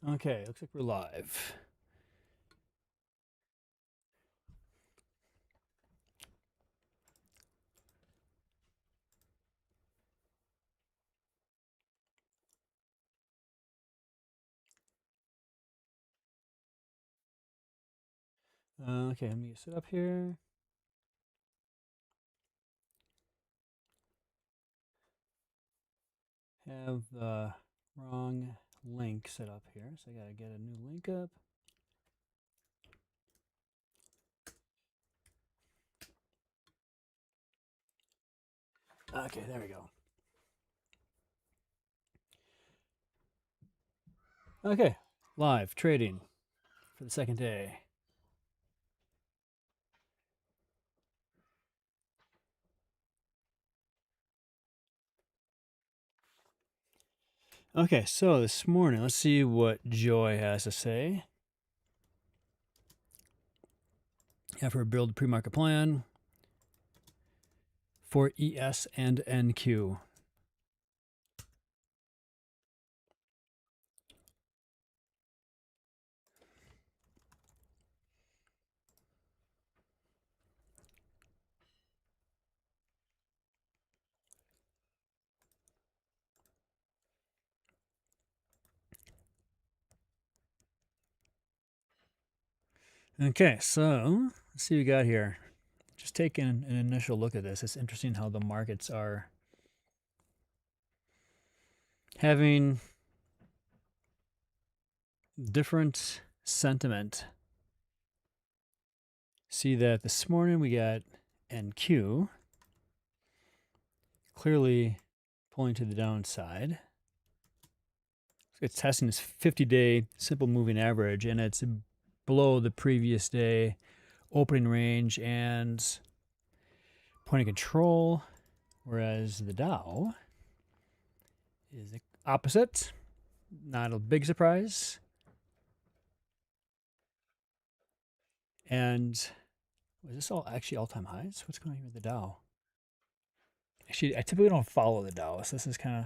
Okay, looks like we're live. Okay, let me get set up here. Have the wrong link set up here, so I gotta get a new link up. Okay, there we go. Okay, live trading for the second day. Okay, so this morning, let's see what Joy has to say. Have her build a pre-market plan for ES and NQ. Okay, so let's see what we got here. Just taking an initial look at this. It's interesting how the markets are having different sentiment. See that this morning we got NQ clearly pulling to the downside. It's testing this 50-day simple moving average, and it's below the previous day opening range and point of control, whereas the Dow is the opposite. Not a big surprise. And was this all actually all-time highs? What's going on with the Dow? Actually, I typically don't follow the Dow, so this is kind of,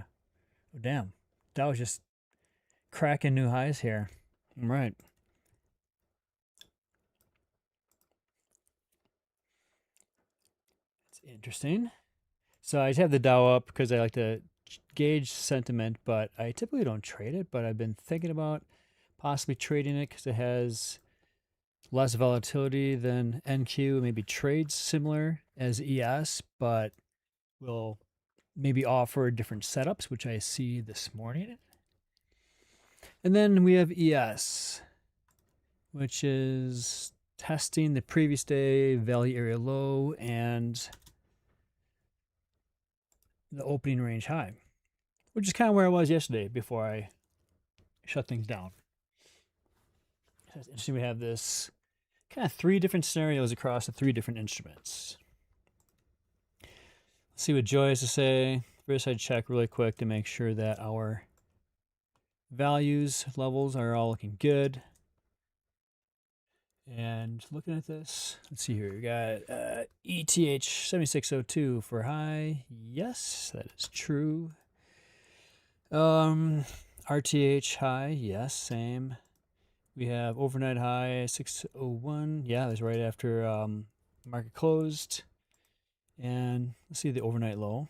oh damn, Dow is just cracking new highs here. Right. It's interesting. So I just have the Dow up because I like to gauge sentiment, but I typically don't trade it. But I've been thinking about possibly trading it because it has less volatility than NQ, maybe trades similar as ES, but will maybe offer different setups, which I see this morning. And then we have ES, which is testing the previous day value area low and the opening range high, which is kind of where I was yesterday before I shut things down. It's interesting. We have this kind of three different scenarios across the three different instruments. Let's see what Joy has to say. First, I'd check really quick to make sure that our values levels are all looking good. And looking at this, let's see here. We got ETH 7602 for high. Yes, that is true. RTH high. Yes, same. We have overnight high 601. Yeah, that's right after market closed. And let's see the overnight low.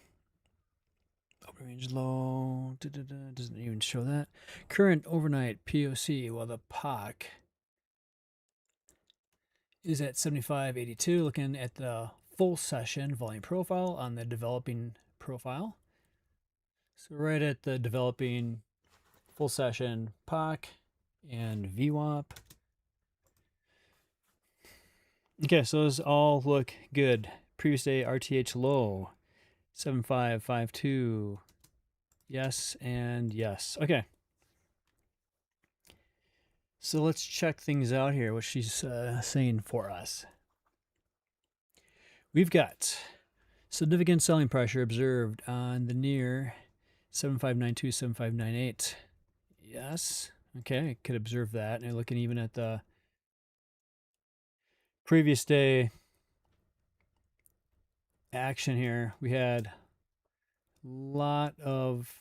Open range low. Doesn't even show that. Current overnight POC. Well, the POC is at 75.82. Looking at the full session volume profile on the developing profile. So right at the developing full session POC and VWAP. Okay, so those all look good. Previous day RTH low 7552. Yes and yes. Okay. So let's check things out here, what she's saying for us. We've got significant selling pressure observed on the near 7592, 7598. Yes. Okay, could observe that. And looking even at the previous day action here, we had a lot of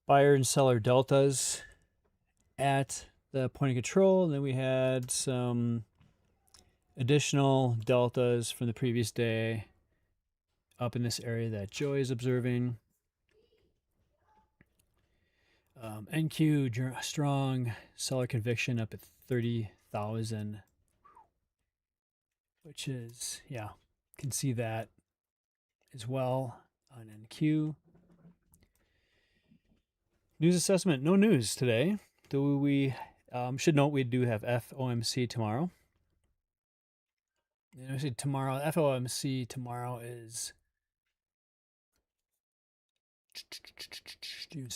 buyer and seller deltas at the point of control, and then we had some additional deltas from the previous day up in this area that Joy is observing. NQ strong seller conviction up at 30,000, which is, yeah, can see that as well on NQ. News assessment, no news today. Though we should note we do have FOMC tomorrow. And I see tomorrow, FOMC tomorrow is,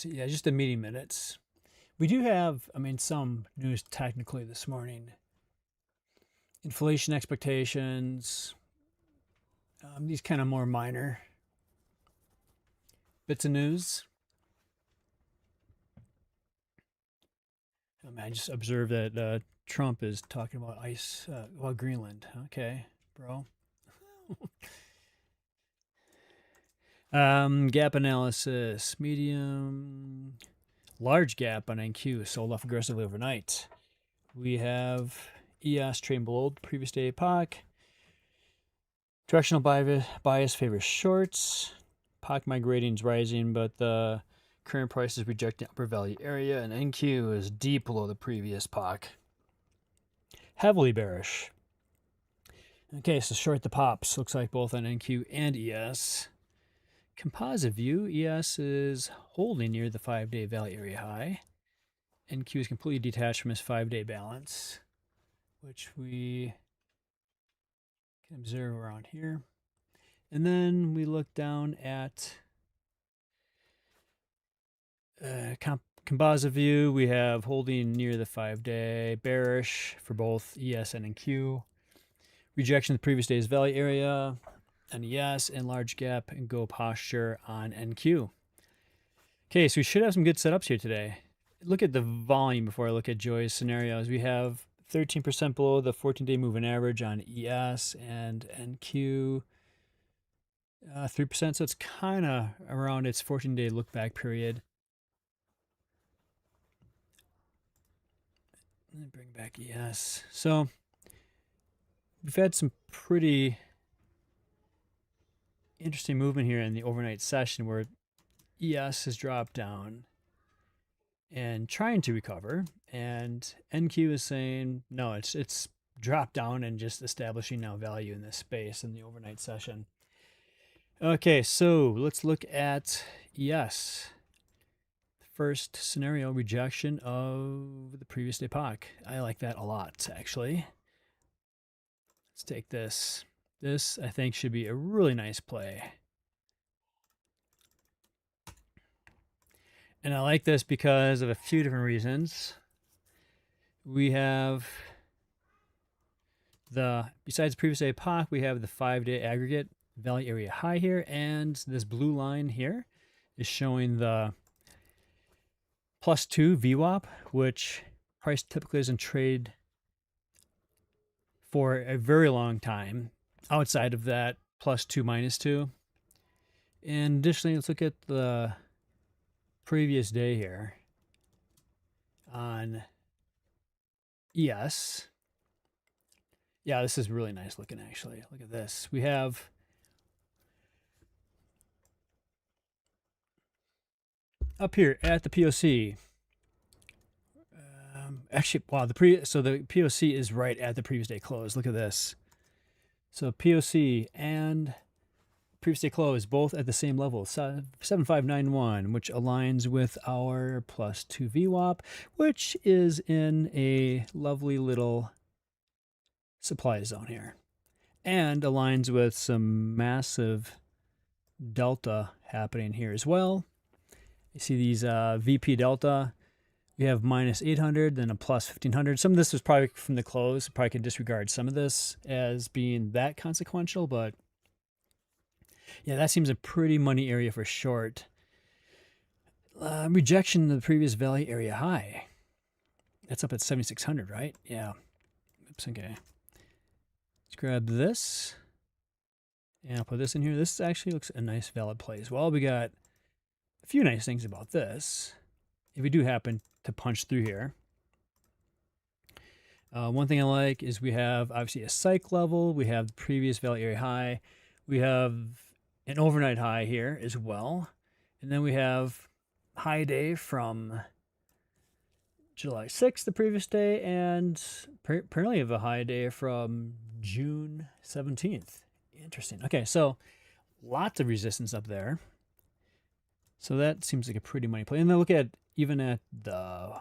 yeah, just the meeting minutes. We do have, some news technically this morning. Inflation expectations, these kind of more minor bits of news. I just observed that Trump is talking about ice, Greenland. Okay, bro. Gap analysis, medium, large gap on NQ, sold off aggressively overnight. We have ES trading below the previous day POC. Directional bias favors shorts. POC migrating is rising, but the current price is rejecting upper value area, and NQ is deep below the previous POC. Heavily bearish. Okay, so short the pops. Looks like both on NQ and ES. Composite view, ES is holding near the 5-day value area high. NQ is completely detached from his 5-day balance, which we can observe around here. And then we look down at composite view. We have holding near the 5-day, bearish for both ES and NQ. Rejection of the previous day's value area on ES, and large gap and go posture on NQ. Okay, so we should have some good setups here today. Look at the volume before I look at Joy's scenarios. We have 13% below the 14-day moving average on ES, and NQ 3%, so it's kind of around its 14-day look-back period. Let me bring back ES. So we've had some pretty interesting movement here in the overnight session where ES has dropped down and trying to recover, and NQ is saying no, it's dropped down and just establishing now value in this space in the overnight session. Okay, so let's look at ES. First scenario, rejection of the previous day POC. I like that a lot, actually. Let's take this. This, I think, should be a really nice play. And I like this because of a few different reasons. We have besides previous day POC, we have the 5-day aggregate value area high here, and this blue line here is showing the +2 VWAP, which price typically doesn't trade for a very long time outside of that +2 -2. And additionally, let's look at the previous day here on ES. Yeah, this is really nice looking, actually. Look at this. We have up here at the POC. Actually, wow, so the POC is right at the previous day close. Look at this. So POC and previous day close both at the same level, 7591, which aligns with our +2 VWAP, which is in a lovely little supply zone here, and aligns with some massive delta happening here as well. You see these VP delta. We have -800, then a +1500. Some of this was probably from the close. Probably can disregard some of this as being that consequential, but yeah, that seems a pretty money area for short. Rejection of the previous value area high. That's up at 7,600, right? Yeah. Oops, okay. Let's grab this, and I'll put this in here. This actually looks a nice valid play as well. We got a few nice things about this. If we do happen to punch through here, One thing I like is we have obviously a psych level. We have the previous value area high. We have an overnight high here as well. And then we have high day from July 6th, the previous day, and apparently have a high day from June 17th. Interesting. Okay, so lots of resistance up there. So that seems like a pretty money play. And then look at even at the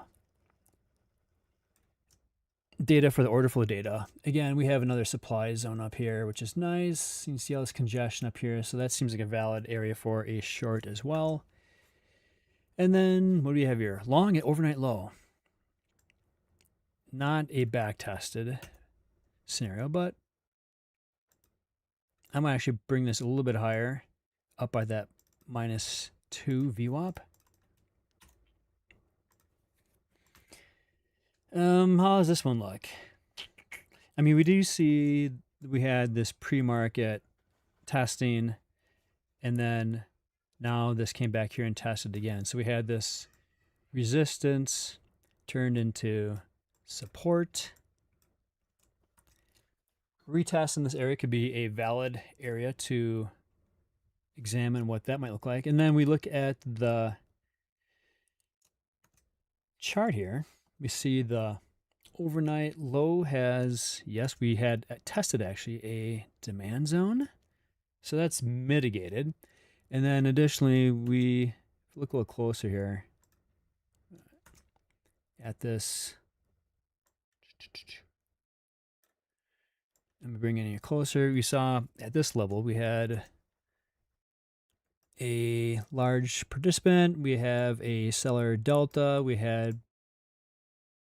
data for the order flow data. Again, we have another supply zone up here, which is nice. You can see all this congestion up here. So that seems like a valid area for a short as well. And then what do we have here? Long at overnight low. Not a back-tested scenario, but I might actually bring this a little bit higher up by that -2 VWAP. How does this one look? I mean, we do see we had this pre-market testing, and then now this came back here and tested again. So we had this resistance turned into support. Retest in this area could be a valid area to examine what that might look like. And then we look at the chart here. We see the overnight low has, yes, we had tested actually a demand zone. So that's mitigated. And then additionally, we look a little closer here at this. Let me bring it in closer. We saw at this level, we had a large participant. We have a seller delta. We had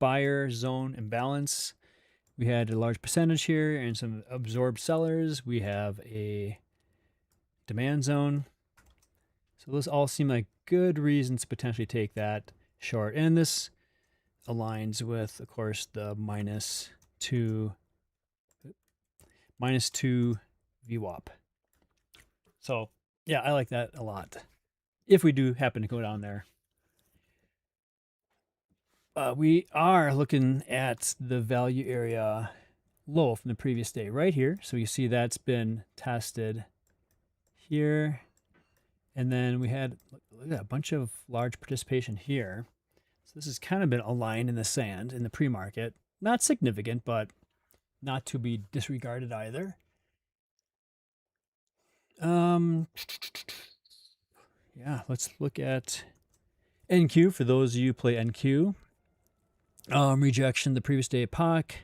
buyer zone imbalance. We had a large percentage here and some absorbed sellers. We have a demand zone. So those all seem like good reasons to potentially take that short. And this aligns with, of course, the -2 VWAP. So yeah, I like that a lot. If we do happen to go down there. We are looking at the value area low from the previous day right here. So you see that's been tested here. And then we had look at a bunch of large participation here. So this has kind of been aligned in the sand in the pre-market. Not significant, but not to be disregarded either. Yeah, let's look at NQ for those of you who play NQ. Rejection the previous day epoch.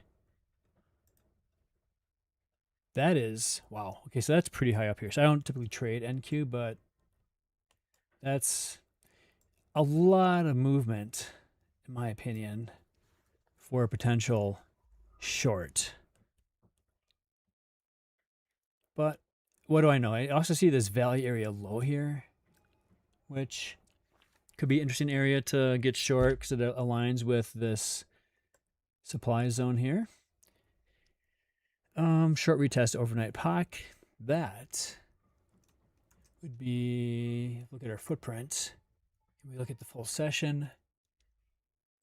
That is, wow. Okay, so that's pretty high up here. So I don't typically trade NQ, but that's a lot of movement, in my opinion, for a potential short. But what do I know? I also see this value area low here, which could be an interesting area to get short because it aligns with this supply zone here. Short retest overnight POC. That would be, look at our footprint. We look at the full session.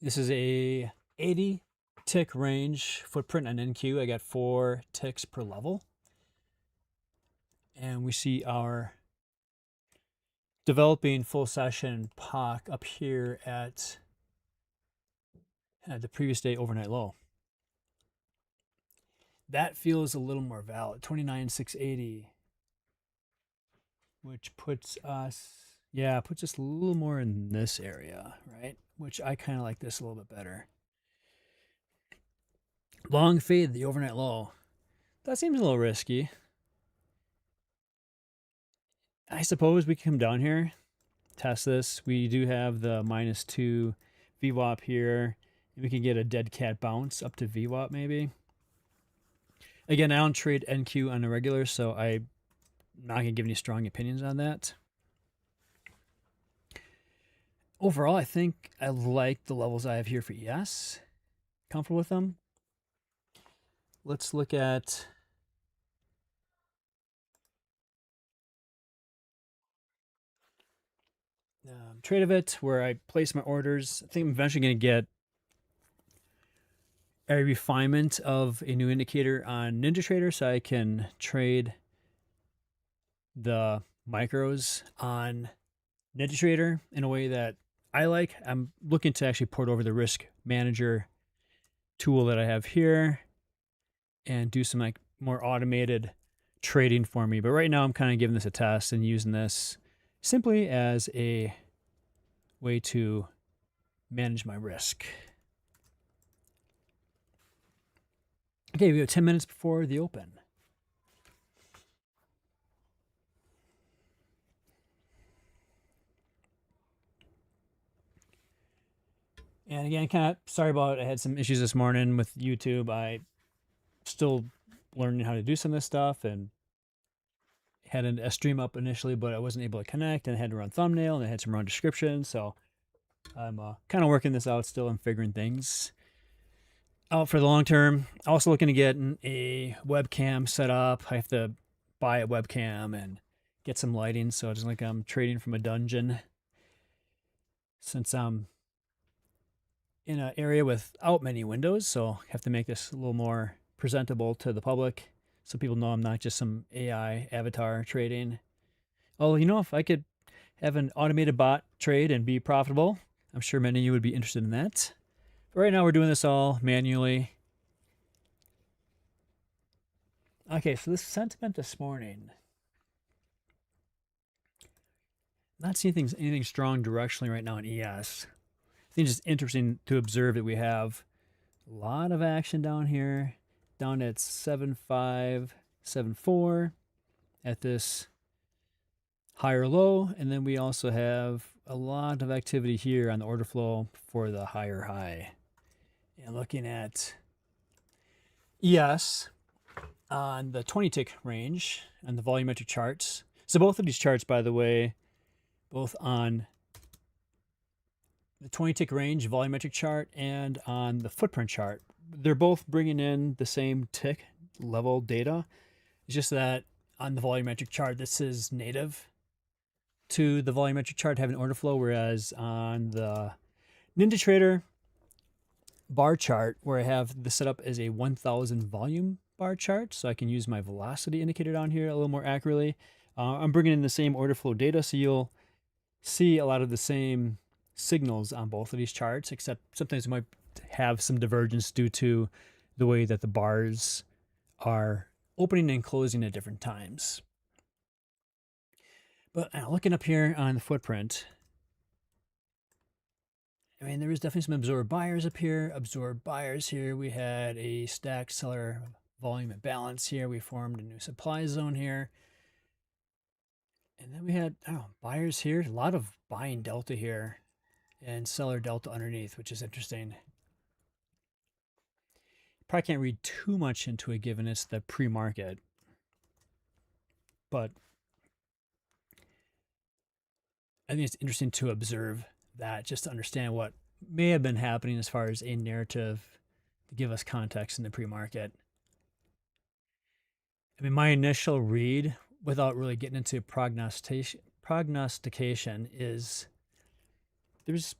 This is a 80 tick range footprint on NQ. I got 4 ticks per level. And we see our developing full session POC up here at the previous day overnight low. That feels a little more valid, 29,680, which puts us, puts us a little more in this area, right? Which I kind of like this a little bit better. Long fade, the overnight low. That seems a little risky. I suppose we can come down here, test this. We do have the -2 VWAP here. We can get a dead cat bounce up to VWAP maybe. Again, I don't trade NQ on a regular, so I'm not going to give any strong opinions on that. Overall, I think I like the levels I have here for ES. Comfortable with them. Let's look at Trade of It, where I place my orders. I think I'm eventually going to get a refinement of a new indicator on NinjaTrader so I can trade the micros on NinjaTrader in a way that I like. I'm looking to actually port over the risk manager tool that I have here and do some like more automated trading for me. But right now I'm kind of giving this a test and using this simply as a way to manage my risk. Okay, we have 10 minutes before the open. And again, kind of sorry about I had some issues this morning with YouTube. I still learning how to do some of this stuff and had a stream up initially, but I wasn't able to connect and I had to run thumbnail and I had some run description. So I'm kind of working this out still and figuring things out for the long term. Also looking to get a webcam set up. I have to buy a webcam and get some lighting so it's like I'm trading from a dungeon since I'm in an area without many windows, so I have to make this a little more presentable to the public so people know I'm not just some AI avatar trading. Oh, you know, if I could have an automated bot trade and be profitable, I'm sure many of you would be interested in that. But right now we're doing this all manually. Okay, so this sentiment this morning. Not seeing anything strong directionally right now in ES. I think it's just interesting to observe that we have a lot of action down here, down at 7574 at this higher low, and then we also have a lot of activity here on the order flow for the higher high. And looking at ES on the 20 tick range and the volumetric charts. So both of these charts, by the way, both on the 20 tick range volumetric chart and on the footprint chart, they're both bringing in the same tick level data. It's just that on the volumetric chart, this is native to the volumetric chart having order flow, whereas on the NinjaTrader bar chart, where I have this set up as a 1000 volume bar chart, so I can use my velocity indicator down here a little more accurately. I'm bringing in the same order flow data, so you'll see a lot of the same signals on both of these charts, except sometimes we might have some divergence due to the way that the bars are opening and closing at different times. But looking up here on the footprint, I mean, there was definitely some absorbed buyers up here, absorbed buyers here. We had a stacked seller volume imbalance here. We formed a new supply zone here. And then we had buyers here, a lot of buying delta here and seller delta underneath, which is interesting. Probably can't read too much into it given it's the pre-market, but I think it's interesting to observe that just to understand what may have been happening as far as a narrative to give us context in the pre-market. I mean, my initial read, without really getting into prognostication, is there's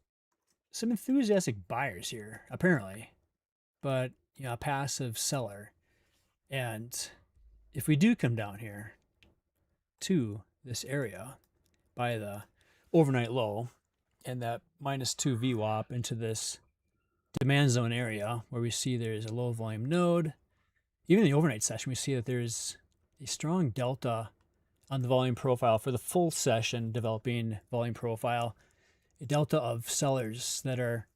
some enthusiastic buyers here, apparently, but a passive seller. And if we do come down here to this area by the overnight low and that -2 VWAP into this demand zone area where we see there's a low volume node, even in the overnight session, we see that there's a strong delta on the volume profile for the full session developing volume profile, a delta of sellers that are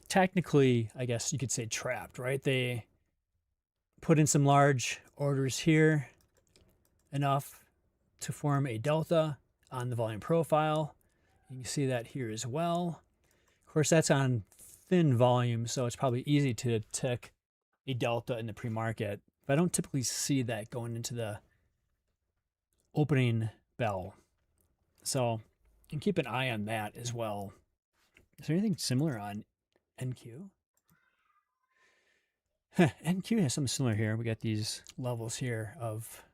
technically, I guess you could say, trapped, right? They put in some large orders here, enough to form a delta on the volume profile. You can see that here as well. Of course, that's on thin volume, so it's probably easy to tick a delta in the pre-market, but I don't typically see that going into the opening bell. So you can keep an eye on that as well. Is there anything similar on NQ? NQ has something similar here. We got these levels here of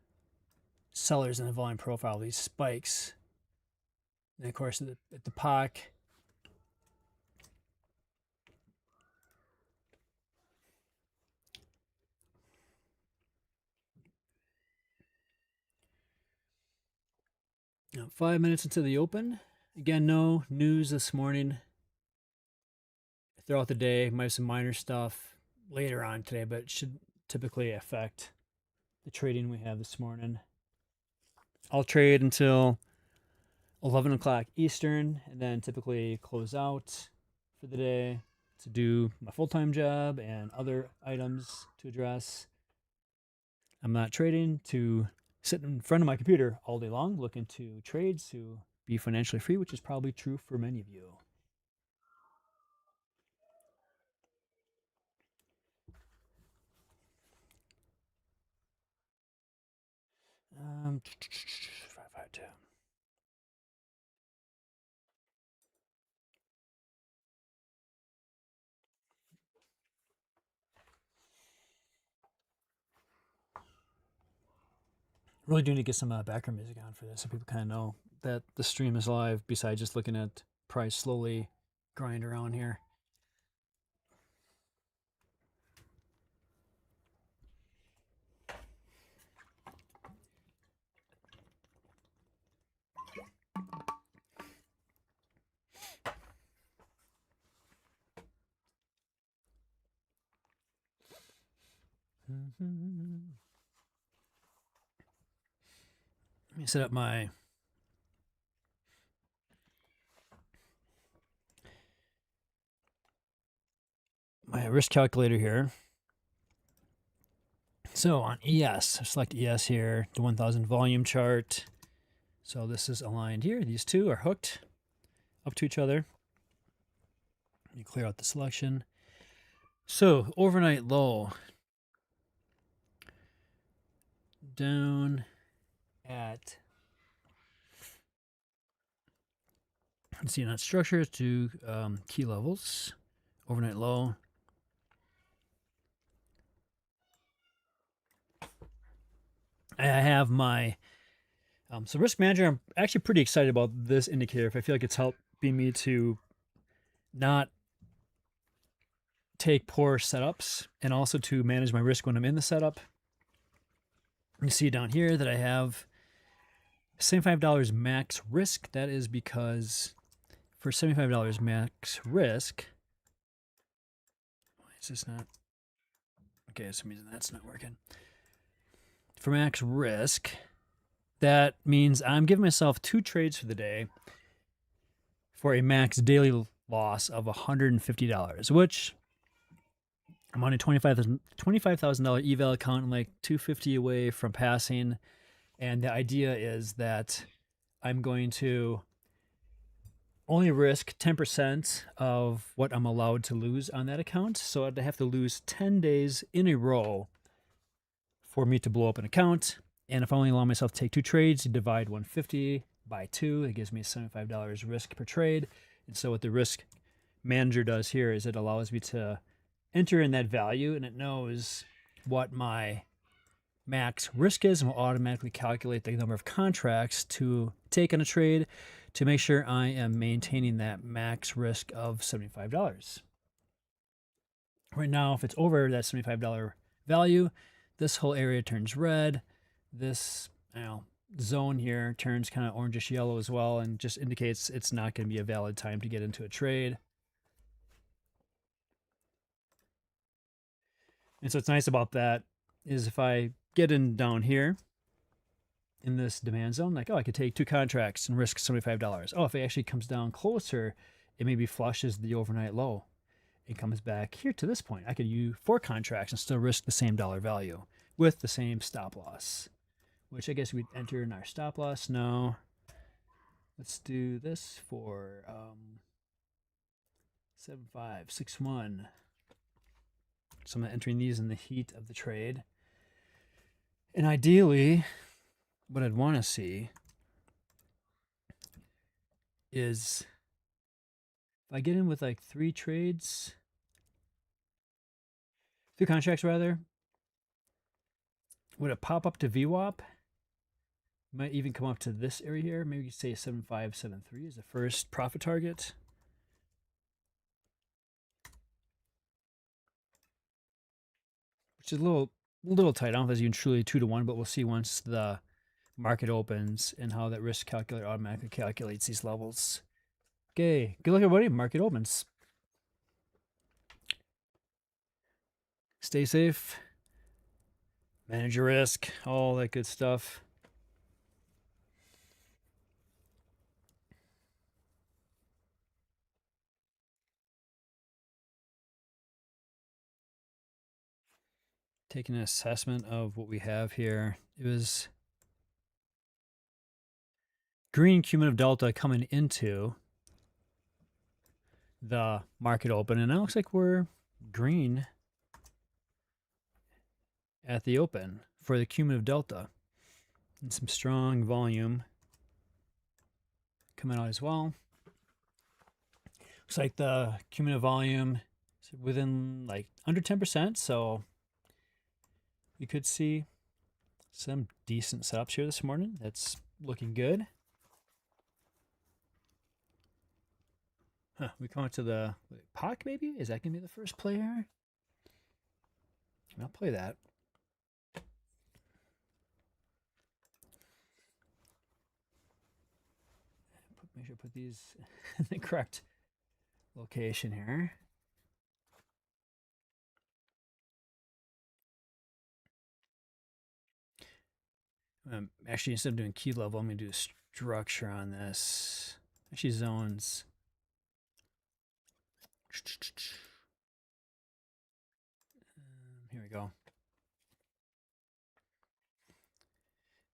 sellers in the volume profile, these spikes. And of course, at the POC, 5 minutes into the open. Again, no news this morning. Throughout the day, might have some minor stuff later on today, but it should typically affect the trading we have this morning. I'll trade until 11 o'clock Eastern and then typically close out for the day to do my full-time job and other items to address. I'm not trading to sit in front of my computer all day long looking to trades to be financially free, which is probably true for many of you. Um, 552. Really do need to get some background music on for this so people kind of know that the stream is live besides just looking at price slowly grind around here. Let me set up my risk calculator here. So on ES, select ES here, the 1000 volume chart. So this is aligned here. These two are hooked up to each other. You clear out the selection. So overnight low down at, let's see, not structure to key levels. Overnight low. I have my so risk manager. I'm actually pretty excited about this indicator. I feel like it's helping me to not take poor setups and also to manage my risk when I'm in the setup. You see down here that I have $75 max risk. That is because for $75 max risk, why is this not? Okay, for some reason that's not working. For max risk, that means I'm giving myself 2 trades for the day for a max daily loss of $150, which I'm on a $25,000 eval account. I'm like $250 away from passing. And the idea is that I'm going to only risk 10% of what I'm allowed to lose on that account. So I'd have to lose 10 days in a row for me to blow up an account. And if I only allow myself to take 2 trades, you divide 150 by 2, it gives me $75 risk per trade. And so what the risk manager does here is it allows me to enter in that value, and it knows what my max risk is and will automatically calculate the number of contracts to take on a trade to make sure I am maintaining that max risk of $75. Right now, if it's over that $75 value, this whole area turns red. This zone here turns kind of orangish yellow as well, and just indicates it's not going to be a valid time to get into a trade. And so what's nice about that is if I get in down here in this demand zone, like, oh, I could take 2 contracts and risk $75. Oh, if it actually comes down closer, it maybe flushes the overnight low. It comes back here to this point. I could use 4 contracts and still risk the same dollar value with the same stop loss, which I guess we'd enter in our stop loss. No. Let's do this for 7561. So I'm entering these in the heat of the trade. And ideally, what I'd want to see is if I get in with like 3 trades, 3 contracts rather, would it pop up to VWAP? Might even come up to this area here. Maybe you say 7573 is the first profit target. Which is a little tight. I don't know if that's even truly 2 to 1, but we'll see once the market opens and how that risk calculator automatically calculates these levels. Okay, good luck everybody. Market opens. Stay safe. Manage your risk. All that good stuff. Taking an assessment of what we have here. It was green cumulative delta coming into the market open, and it looks like we're green at the open for the cumulative delta, and some strong volume coming out as well. Looks like the cumulative volume is within like under 10%, so we could see some decent setups here this morning. That's looking good. Huh, we come to the POC maybe? Is that going to be the first player? I'll play that. Make sure I put these in the correct location here. Actually, instead of doing key level, I'm going to do a structure on this. Actually, zones. Here we go.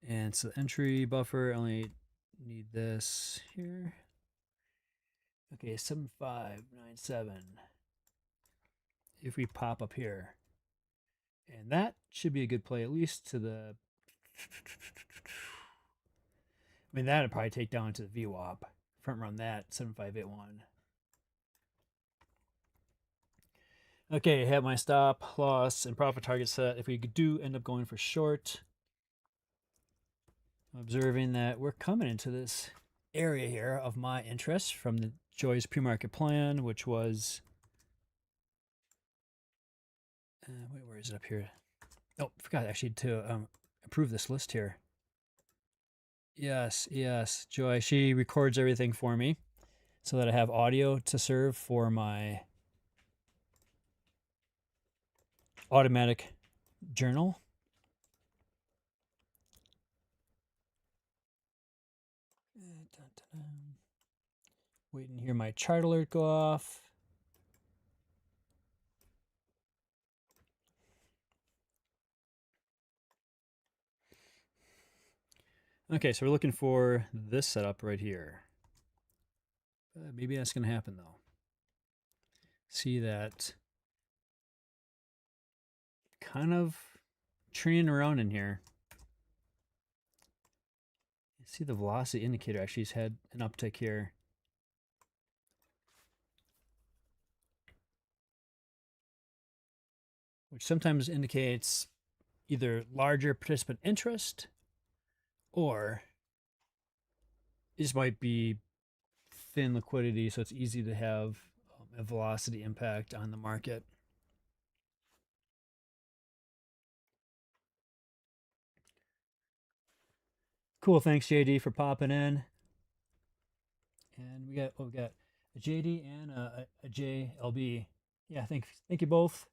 And so the entry buffer, I only need this here. Okay, 7597. If we pop up here. And that should be a good play, at least to the... I mean, that would probably take down to the VWAP. Front run that, 7581. Okay, I have my stop, loss, and profit target set. If we do end up going for short, I'm observing that we're coming into this area here of my interest from the Joy's pre-market plan, which was... wait, where is it up here? Oh, forgot actually to approve this list here. Yes, Joy. She records everything for me so that I have audio to serve for my automatic journal. Waiting to hear my chart alert go off. Okay, so we're looking for this setup right here. Maybe that's going to happen though. See that kind of turning around in here. See the velocity indicator actually has had an uptick here. Which sometimes indicates either larger participant interest or this might be thin liquidity, so it's easy to have a velocity impact on the market. Cool, thanks JD for popping in. And we got a JD and a JLB. Yeah, thank you both.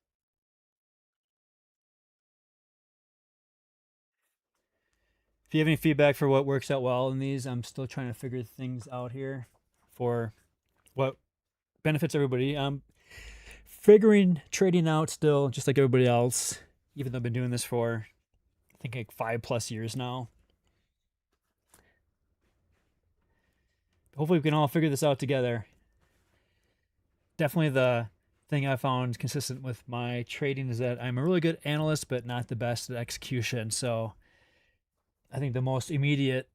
If you have any feedback for what works out well in these, I'm still trying to figure things out here for what benefits everybody. Figuring trading out still, just like everybody else, even though I've been doing this for, I think, like 5+ years now. Hopefully we can all figure this out together. Definitely the thing I found consistent with my trading is that I'm a really good analyst, but not the best at execution. So I think the most immediate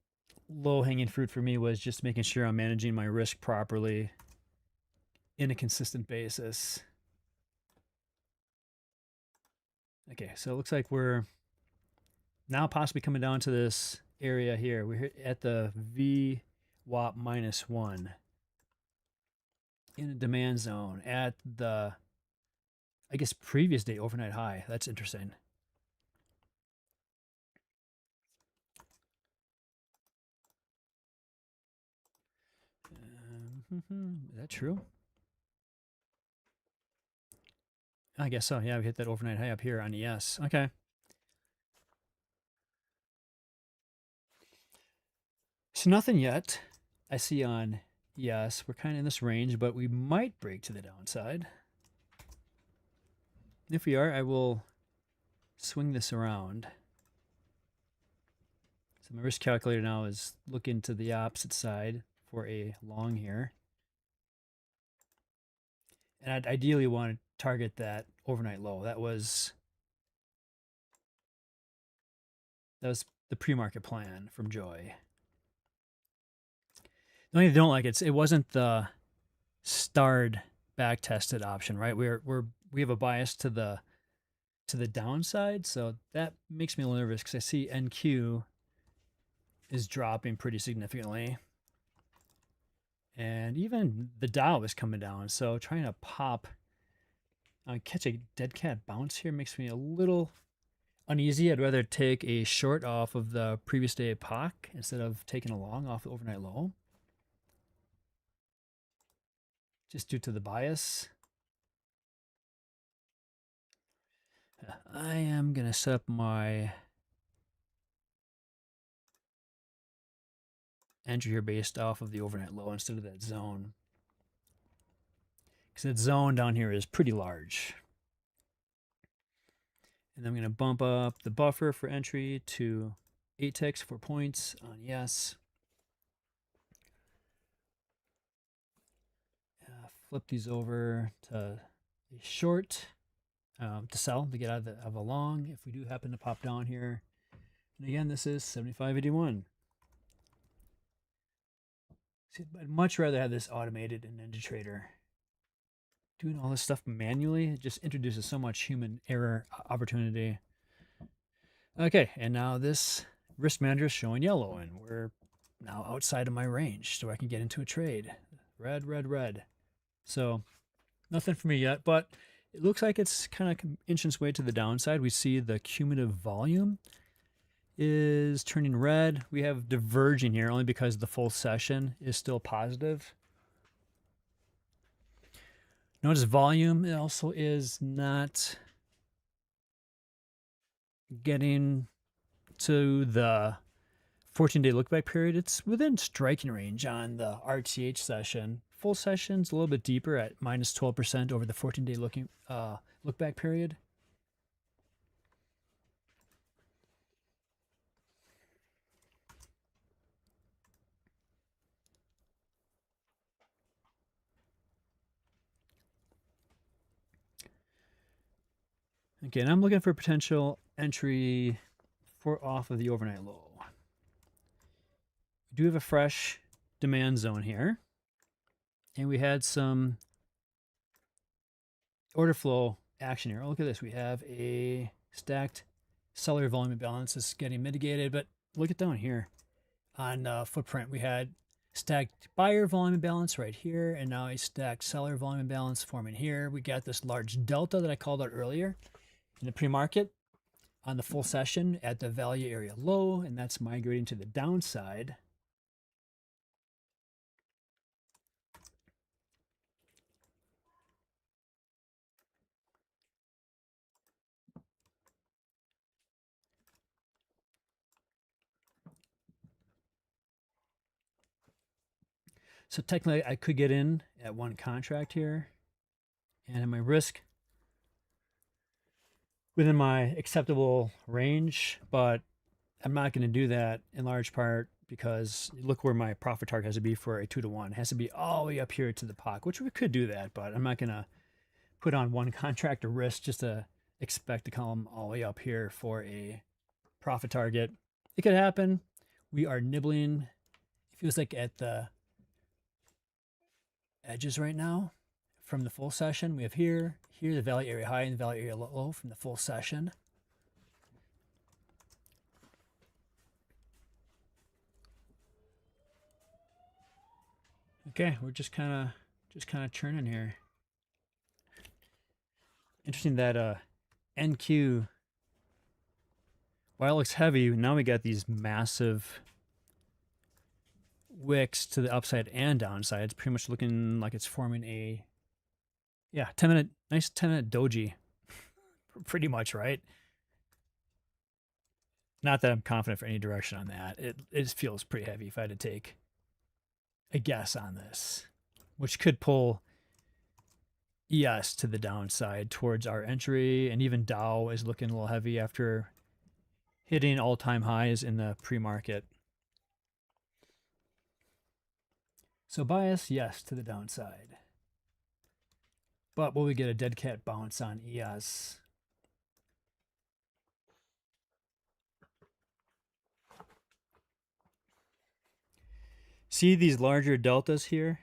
low-hanging fruit for me was just making sure I'm managing my risk properly in a consistent basis. Okay, so it looks like we're now possibly coming down to this area here. We're at the VWAP -1 in a demand zone at the, I guess, previous day overnight high. That's interesting. Is that true? I guess so. Yeah, we hit that overnight high up here on ES. Okay. So nothing yet. I see on ES. We're kind of in this range, but we might break to the downside. If we are, I will swing this around. So my risk calculator now is looking to the opposite side for a long here. And I'd ideally want to target that overnight low. That was the pre-market plan from Joy. The only thing I don't like it wasn't the starred back tested option, right? We have a bias to the downside, so that makes me a little nervous because I see NQ is dropping pretty significantly. And even the Dow is coming down. So trying to catch a dead cat bounce here makes me a little uneasy. I'd rather take a short off of the previous day POC instead of taking a long off the overnight low. Just due to the bias. I am going to set up my entry here based off of the overnight low instead of that zone. Because that zone down here is pretty large. And I'm going to bump up the buffer for entry to 8 ticks, 4 points on yes. Flip these over to a short to sell to get out of a long if we do happen to pop down here. And again, this is 75.81. See, I'd much rather have this automated in NinjaTrader. Doing all this stuff manually, it just introduces so much human error opportunity. Okay, and now this risk manager is showing yellow, and we're now outside of my range, so I can get into a trade. Red, red, red. So nothing for me yet, but it looks like it's kind of inching its way to the downside. We see the cumulative volume is turning red. We have diverging here only because the full session is still positive. Notice volume also is not getting to the 14-day look-back period. It's within striking range on the RTH session. Full session's a little bit deeper at minus 12% over the 14-day look-back period. Okay, and I'm looking for potential entry for off of the overnight low. We do have a fresh demand zone here. And we had some order flow action here. Oh, look at this. We have a stacked seller volume imbalance is getting mitigated, but look at down here on footprint. We had stacked buyer volume imbalance right here, and now a stacked seller volume imbalance forming here. We got this large delta that I called out earlier in the pre-market on the full session at the value area low, and that's migrating to the downside. So technically I could get in at one contract here and my risk within my acceptable range, but I'm not going to do that in large part because look where my profit target has to be for a 2-to-1. It has to be all the way up here to the POC, which we could do that, but I'm not going to put on one contract of risk just to expect to come all the way up here for a profit target. It could happen. We are nibbling. It feels like at the edges right now from the full session. We have here the value area high and the value area low from the full session. Okay, we're just kind of churning here. Interesting that NQ, while it looks heavy, now we got these massive wicks to the upside and downside. It's pretty much looking like it's forming a 10-minute, nice 10-minute doji, pretty much, right? Not that I'm confident for any direction on that. It feels pretty heavy if I had to take a guess on this, which could pull ES to the downside towards our entry, and even Dow is looking a little heavy after hitting all-time highs in the pre-market. So bias, yes, to the downside. But will we get a dead cat bounce on ES? See these larger deltas here?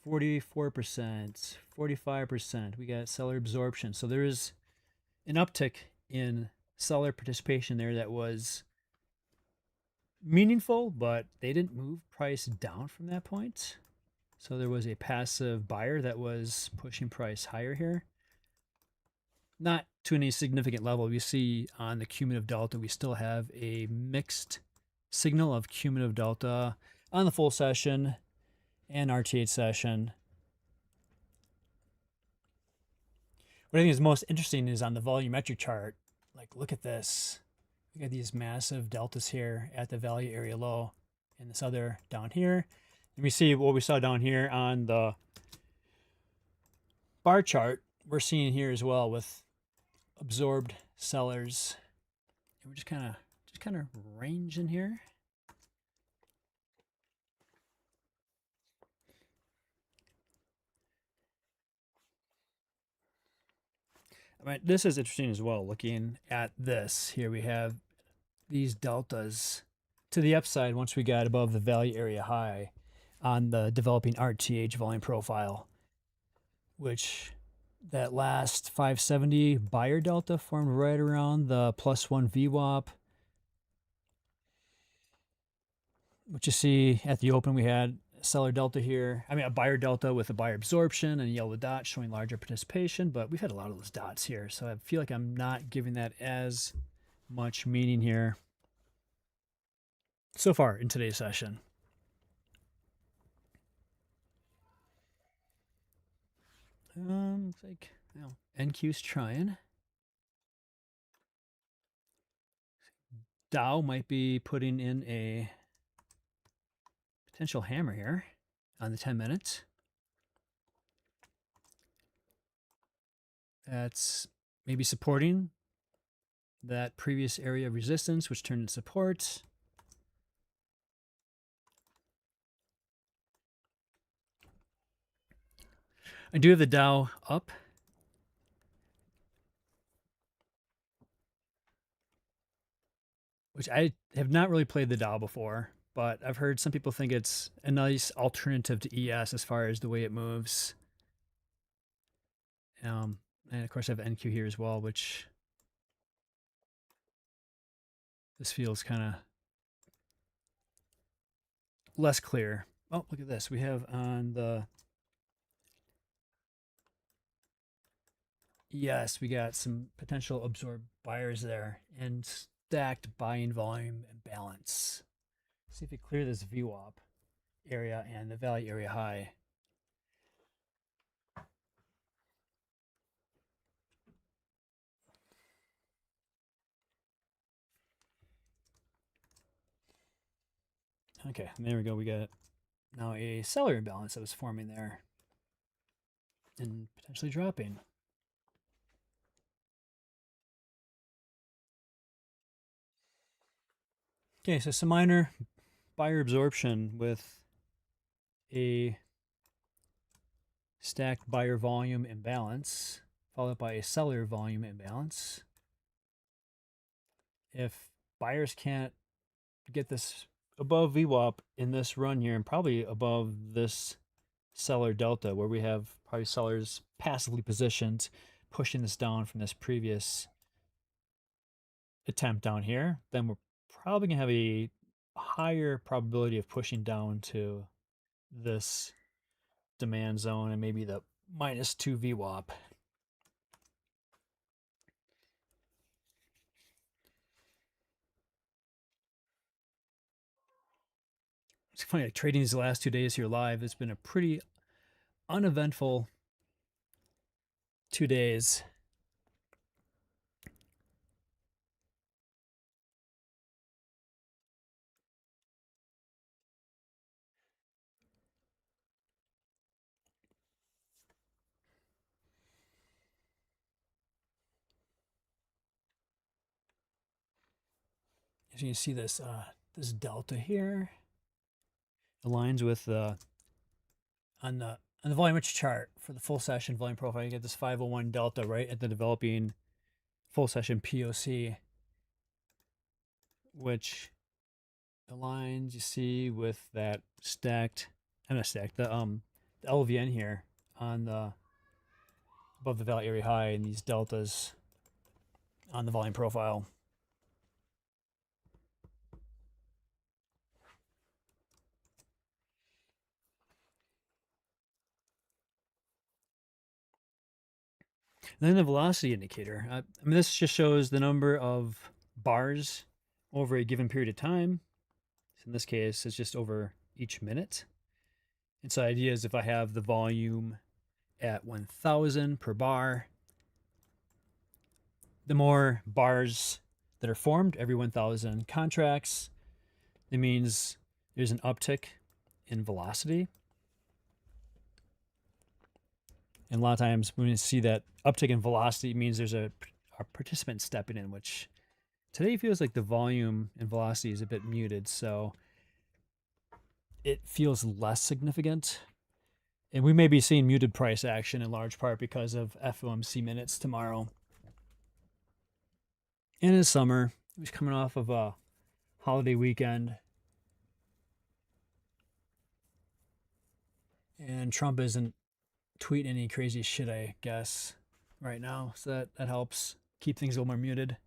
44%, 45%. We got seller absorption. So there is an uptick in seller participation there that was meaningful, but they didn't move price down from that point. So there was a passive buyer that was pushing price higher here. Not to any significant level. You see on the cumulative delta, we still have a mixed signal of cumulative delta on the full session and RTH session. What I think is most interesting is on the volumetric chart. Like, look at this. We got these massive deltas here at the value area low, and this other down here. And we see what we saw down here on the bar chart. We're seeing here as well with absorbed sellers. And we're just kind of ranging here. I mean, this is interesting as well. Looking at this here, we have these deltas to the upside once we got above the value area high on the developing RTH volume profile, which that last 570 buyer delta formed right around the +1 VWAP. What you see at the open, we had seller delta here. I mean, a buyer delta with a buyer absorption and a yellow dot showing larger participation, but we've had a lot of those dots here. So I feel like I'm not giving that as much meaning here so far in today's session. Looks like NQ's trying. Dow might be putting in a potential hammer here on the 10 minutes. That's maybe supporting that previous area of resistance, which turned into support. I do have the Dow up. Which I have not really played the Dow before, but I've heard some people think it's a nice alternative to ES as far as the way it moves. And of course I have NQ here as well, which this feels kind of less clear. Oh, look at this. We have on the ES, we got some potential absorbed buyers there and stacked buying volume and balance. See if we clear this VWAP area and the value area high. Okay, there we go. We got now a seller imbalance that was forming there and potentially dropping. Okay, so some minor buyer absorption with a stacked buyer volume imbalance, followed by a seller volume imbalance. If buyers can't get this above VWAP in this run here, and probably above this seller delta, where we have probably sellers passively positioned, pushing this down from this previous attempt down here, then we're probably going to have a higher probability of pushing down to this demand zone and maybe the -2 VWAP. funny, like trading these last 2 days here live, it's been a pretty uneventful 2 days. As you can see, this delta here aligns with on the volumetric chart for the full session volume profile. You get this 501 delta right at the developing full session POC, which aligns, you see, with that stacked, I'm not stacked, the LVN here on the above the value area high, and these deltas on the volume profile. And then the velocity indicator. I mean, this just shows the number of bars over a given period of time. So in this case, it's just over each minute. And so the idea is if I have the volume at 1,000 per bar, the more bars that are formed every 1,000 contracts, it means there's an uptick in velocity. And a lot of times when you see that uptick in velocity, it means there's a participant stepping in, which today feels like the volume and velocity is a bit muted. So it feels less significant. And we may be seeing muted price action in large part because of FOMC minutes tomorrow. And in summer, it was coming off of a holiday weekend. And Trump isn't tweeting any crazy shit, I guess, right now. So that helps keep things a little more muted.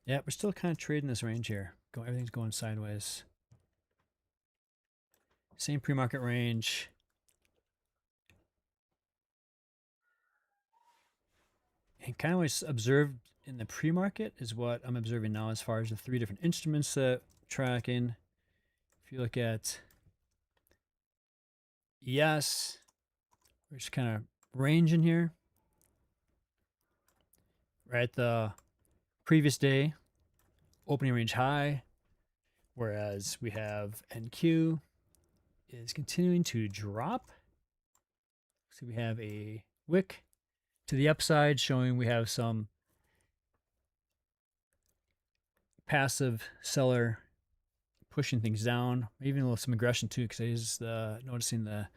Yeah, we're still kind of trading this range here. Everything's going sideways. Same pre-market range. And kind of what's observed in the pre-market is what I'm observing now as far as the three different instruments that I'm tracking. If you look at ES, we're just kind of ranging here. Right at the previous day, opening range high, whereas we have NQ is continuing to drop. So we have a wick to the upside showing we have some passive seller pushing things down, even a little some aggression too, because I was noticing the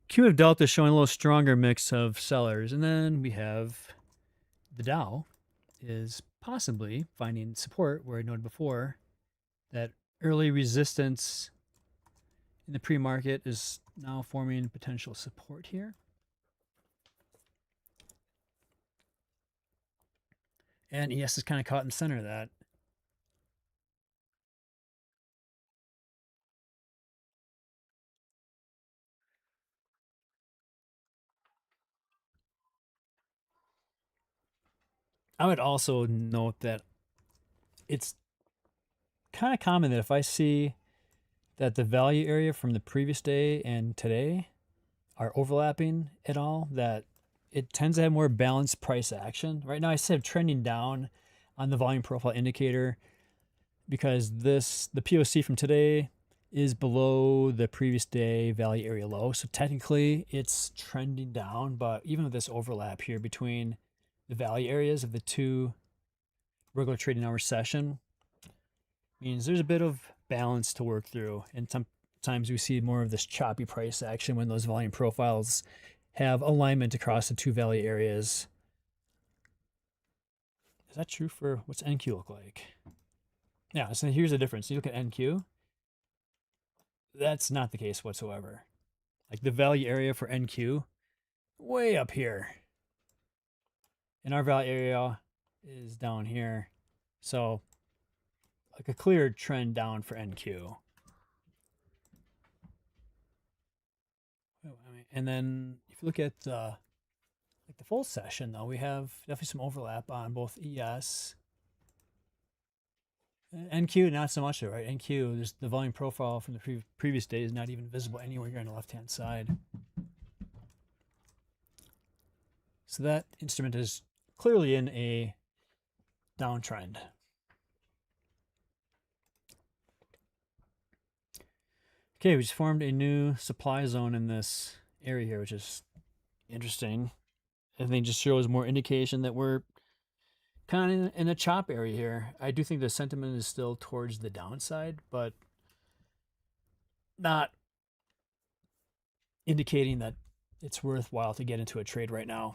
cumulative delta showing a little stronger mix of sellers. And then we have the Dow is possibly finding support where I noted before that early resistance in the pre-market is now forming potential support here. And ES is kind of caught in the center of that. I would also note that it's kind of common that if I see that the value area from the previous day and today are overlapping at all, that it tends to have more balanced price action. Right now I said trending down on the volume profile indicator because the POC from today is below the previous day value area low. So technically it's trending down, but even with this overlap here between the value areas of the two regular trading hour session means there's a bit of balance to work through. And sometimes we see more of this choppy price action when those volume profiles have alignment across the two value areas. Is that true for what's NQ look like? Yeah, so here's the difference. You look at NQ, that's not the case whatsoever. Like the value area for NQ, way up here. And our value area is down here. So like a clear trend down for NQ. And then if you look at like the full session, though, we have definitely some overlap on both ES. NQ, not so much, right? NQ, there's the volume profile from the previous day is not even visible anywhere here on the left-hand side. So that instrument is clearly in a downtrend. Okay, we just formed a new supply zone in this area here, which is interesting. I think just shows more indication that we're kind of in a chop area here. I do think the sentiment is still towards the downside, but not indicating that it's worthwhile to get into a trade right now.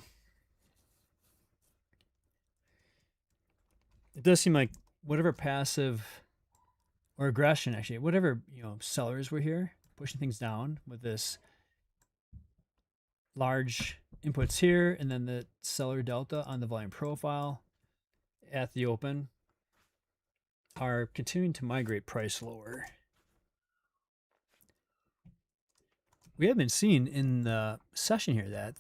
It does seem like whatever passive or aggression, actually, whatever, sellers were here pushing things down with this large inputs here and then the seller delta on the volume profile at the open are continuing to migrate price lower. We have been seeing in the session here that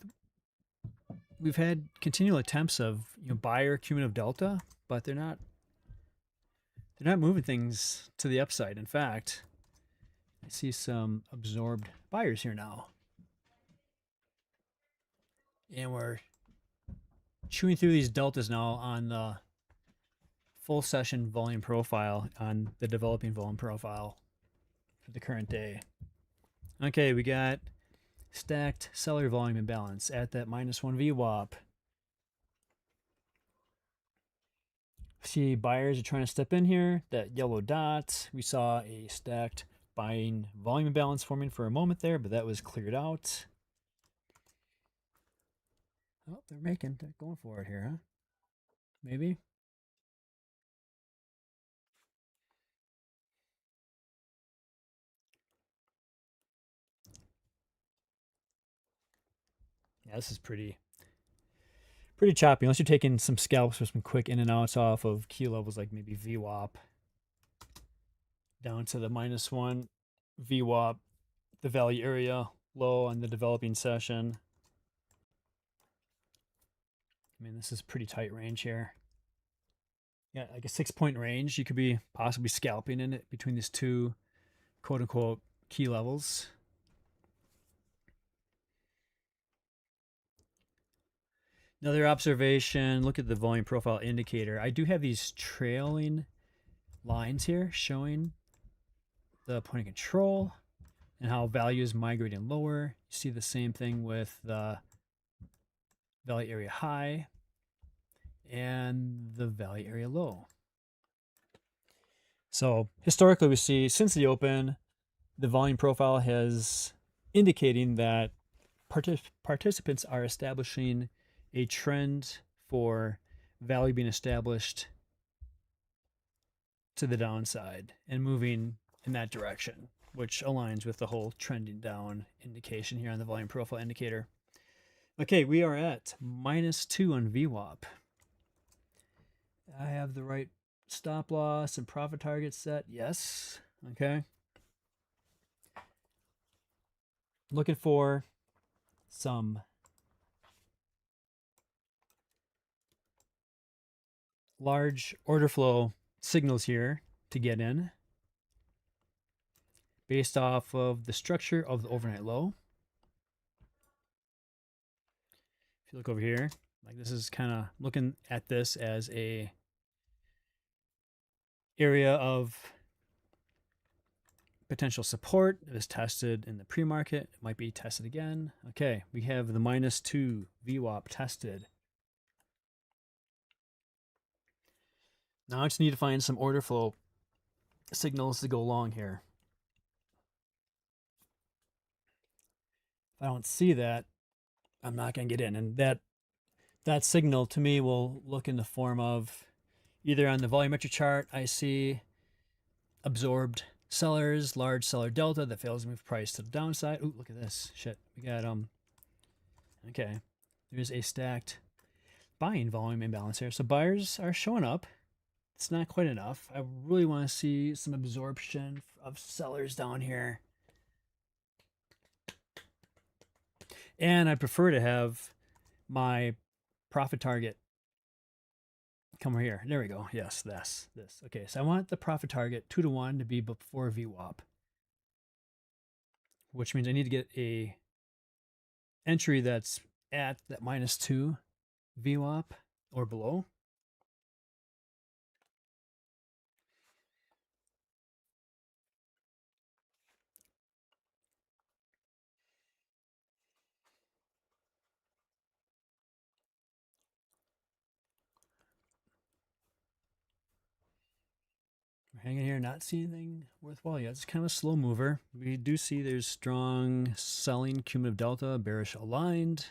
we've had continual attempts of buyer cumulative delta, but they're not moving things to the upside. In fact, I see some absorbed buyers here now. And we're chewing through these deltas now on the full session volume profile, on the developing volume profile for the current day. Okay, we got stacked seller volume imbalance at that -1 VWAP. See buyers are trying to step in here. That yellow dot, we saw a stacked buying volume imbalance forming for a moment there, but that was cleared out. Oh, they're going for it here, huh? Maybe. Yeah, this is pretty choppy, unless you're taking some scalps or some quick in and outs off of key levels like maybe VWAP down to the -1 VWAP, the value area low on the developing session. I mean, this is pretty tight range here. Yeah, like a 6-point range. You could be possibly scalping in it between these two quote unquote key levels. Another observation, look at the volume profile indicator. I do have these trailing lines here showing the point of control and how value is migrating lower. You see the same thing with the value area high and the value area low. So historically, we see since the open, the volume profile has indicating that participants are establishing a trend for value being established to the downside and moving in that direction, which aligns with the whole trending down indication here on the volume profile indicator. Okay, we are at -2 on VWAP. I have the right stop loss and profit target set. Yes. Okay. Looking for some large order flow signals here to get in based off of the structure of the overnight low. If you look over here, like this is kind of looking at this as a area of potential support. It was tested in the pre-market. It might be tested again. Okay, we have the -2 VWAP tested. Now I just need to find some order flow signals to go along here. If I don't see that, I'm not going to get in. And that signal to me will look in the form of either on the volumetric chart, I see absorbed sellers, large seller delta that fails to move price to the downside. Ooh, look at this. Shit. We got, okay. There's a stacked buying volume imbalance here. So buyers are showing up. it's not quite enough. I really want to see some absorption of sellers down here. And I prefer to have my profit target come over here. There we go. Yes, this. Okay, so I want the profit target 2 to 1 to be before VWAP, which means I need to get a entry that's at that -2 VWAP or below. We're hanging here, not seeing anything worthwhile yet. It's kind of a slow mover. We do see there's strong selling cumulative delta, bearish aligned,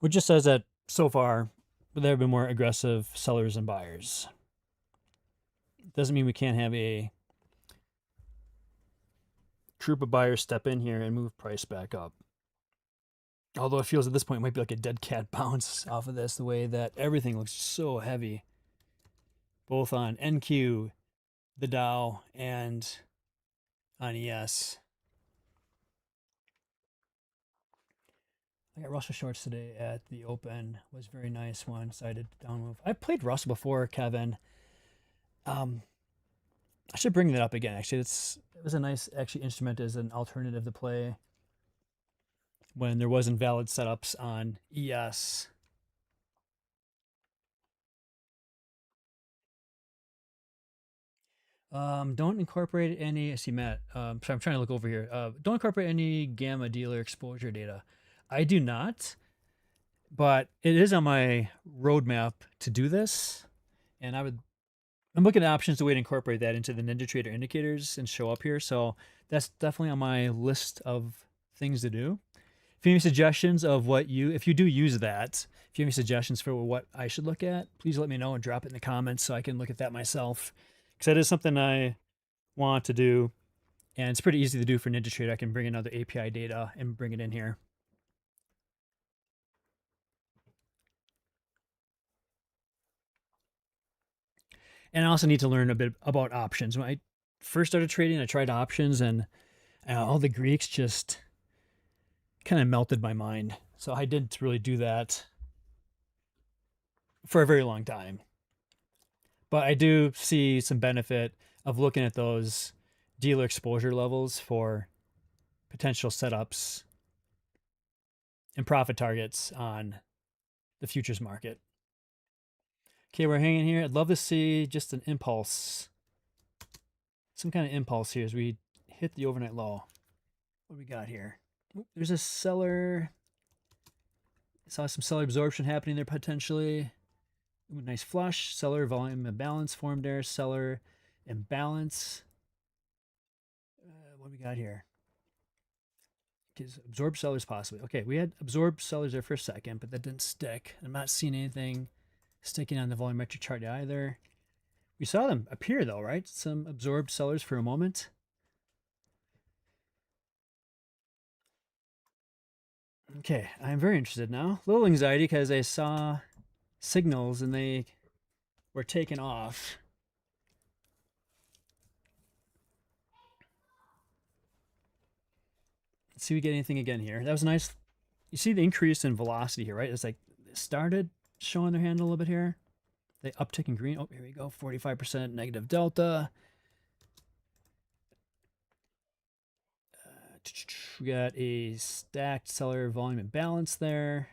which just says that so far there have been more aggressive sellers and buyers. Doesn't mean we can't have a troop of buyers step in here and move price back up. Although it feels at this point it might be like a dead cat bounce off of this, the way that everything looks so heavy, both on NQ, the Dow, and on ES. I got Russell shorts today at the open. Was very nice, one-sided down move. I played Russell before, Kevin. I should bring that up again. Actually, it was a nice instrument as an alternative to play when there wasn't valid setups on ES. Don't incorporate any. I see Matt. Sorry, I'm trying to look over here. Don't incorporate any gamma dealer exposure data. I do not, but it is on my roadmap to do this, and I'm looking at options to way to incorporate that into the NinjaTrader indicators and show up here. So that's definitely on my list of things to do. If you have any suggestions of if you do use that, if you have any suggestions for what I should look at, please let me know and drop it in the comments so I can look at that myself. Because that is something I want to do, and it's pretty easy to do for NinjaTrader. I can bring in other API data and bring it in here. And I also need to learn a bit about options. When I first started trading, I tried options, and all the Greeks just kind of melted my mind. So I didn't really do that for a very long time. But I do see some benefit of looking at those dealer exposure levels for potential setups and profit targets on the futures market. Okay, we're hanging here. I'd love to see just an impulse, some kind of impulse here as we hit the overnight low. What do we got here? Oop, there's a seller. Saw some seller absorption happening there potentially. Ooh, nice flush. Seller volume imbalance formed there. Seller imbalance. What do we got here? Absorbed sellers possibly. Okay, we had absorbed sellers there for a second, but that didn't stick. I'm not seeing anything sticking on the volumetric chart either. We saw them appear though, right? Some absorbed sellers for a moment. Okay, I'm very interested now. A little anxiety because I saw signals and they were taken off. Let's see if we get anything again here. That was nice. You see the increase in velocity here, right? It's like it started showing their hand a little bit here. They uptick in green. Oh, here we go. 45% negative delta. We got a stacked seller volume imbalance there.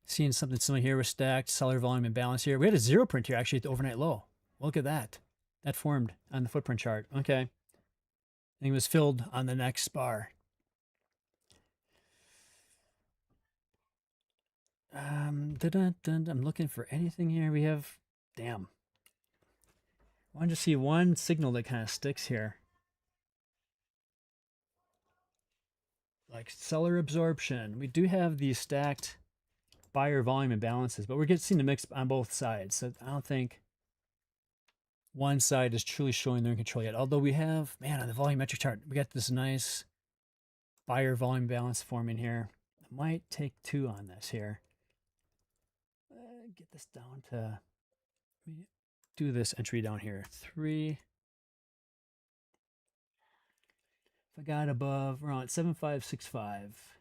Seeing something similar here with stacked seller volume imbalance here. We had a zero print here actually at the overnight low. Look at that. That formed on the footprint chart. Okay. I think it was filled on the next bar. I'm looking for anything here. We have, damn. I wanted to see one signal that kind of sticks here. Like seller absorption. We do have these stacked buyer volume imbalances, but we're seeing the mix on both sides. So I don't think one side is truly showing they're in control yet. Although we have, man, on the volumetric chart, we got this nice buyer volume balance forming here. I might take two on this here. this down to, let me do this entry down here. 3. If I got above around 7565,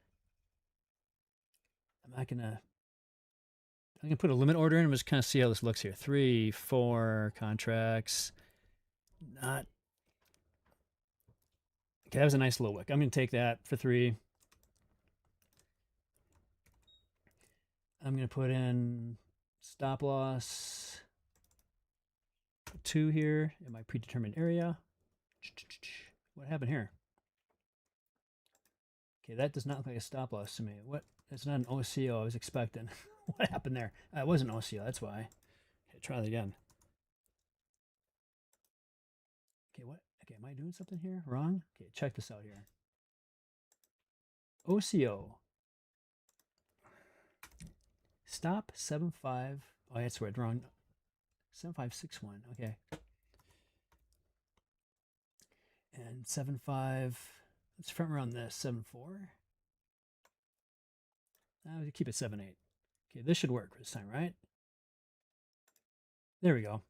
I'm gonna put a limit order in and just kind of see how this looks here. 3, 4 contracts. Not okay. That was a nice little wick. I'm gonna take that for 3. I'm gonna put in stop loss 2 here in my predetermined area. What happened here? Okay, that does not look like a stop loss to me. What? That's not an OCO I was expecting. What happened there? It wasn't OCO, that's why. Okay, try that again. Okay, what? Okay, am I doing something here wrong? Okay, check this out here. OCO. Stop 75. Oh, that's right, wrong. 7561. Okay. And 75. Let's front run this. 74. We'll keep it 78. Okay, this should work this time, right? There we go.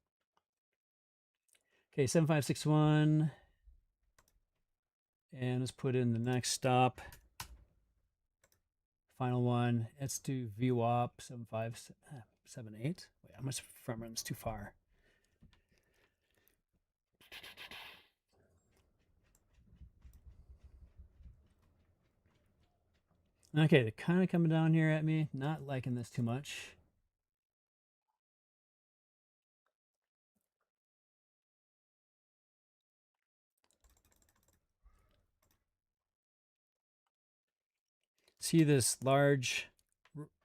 Okay, 7561. And let's put in the next stop. Final one. Let's do VWAP 7578. Wait, I must front run this too far. Okay, they're kind of coming down here at me. Not liking this too much. See this large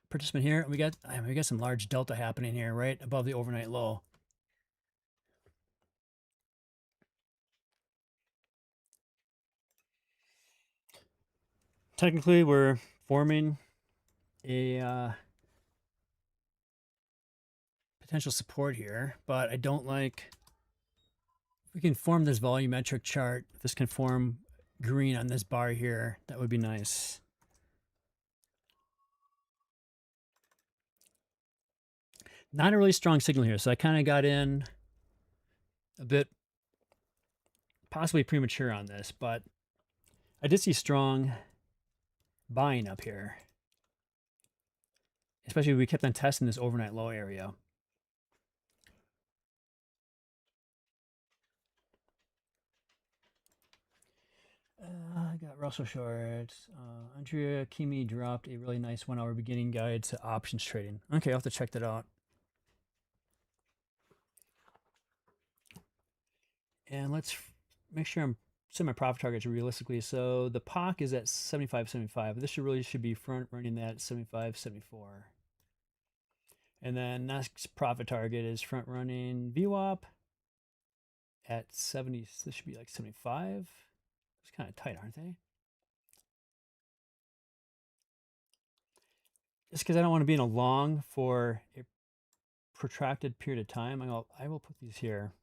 participant here? We got some large delta happening here, right above the overnight low. Technically, we're forming a potential support here, but I don't like. If we can form this volumetric chart, if this can form green on this bar here, that would be nice. Not a really strong signal here, so I kind of got in a bit possibly premature on this, but I did see strong buying up here, especially we kept on testing this overnight low area. I got Russell short. Andrea Kimi dropped a really nice 1 hour beginning guide to options trading. Okay, I'll have to check that out. And let's make sure I'm setting my profit targets realistically. So the POC is at 75.75. This should be front running that at 75.74. And then next profit target is front running VWAP at 70. This should be like 75. It's kind of tight, aren't they? Just because I don't want to be in a long for a protracted period of time, I will put these here.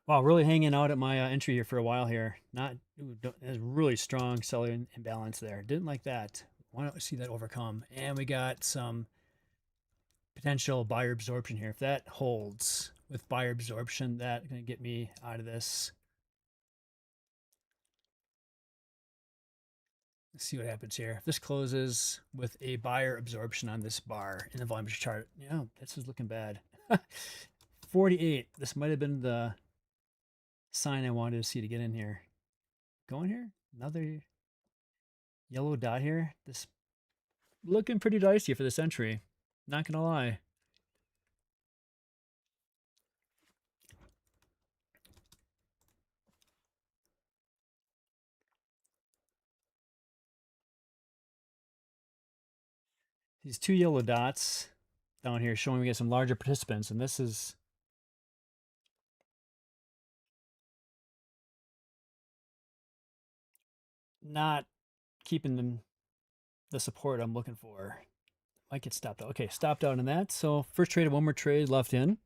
Wow, really hanging out at my entry here for a while here. There's really strong selling imbalance there. Didn't like that. Why don't we see that overcome? And we got some potential buyer absorption here. If that holds with buyer absorption, that's going to get me out of this. Let's see what happens here. If this closes with a buyer absorption on this bar in the volume chart, this is looking bad. 48. This might have been the sign I wanted to see to get in here. Going here. Another yellow dot here. This looking pretty dicey for this entry. Not gonna lie. These 2 yellow dots down here showing we get some larger participants, and this is not keeping the support I'm looking for. Might get stopped out. Okay, stopped out on that. So first trade, one more trade left in.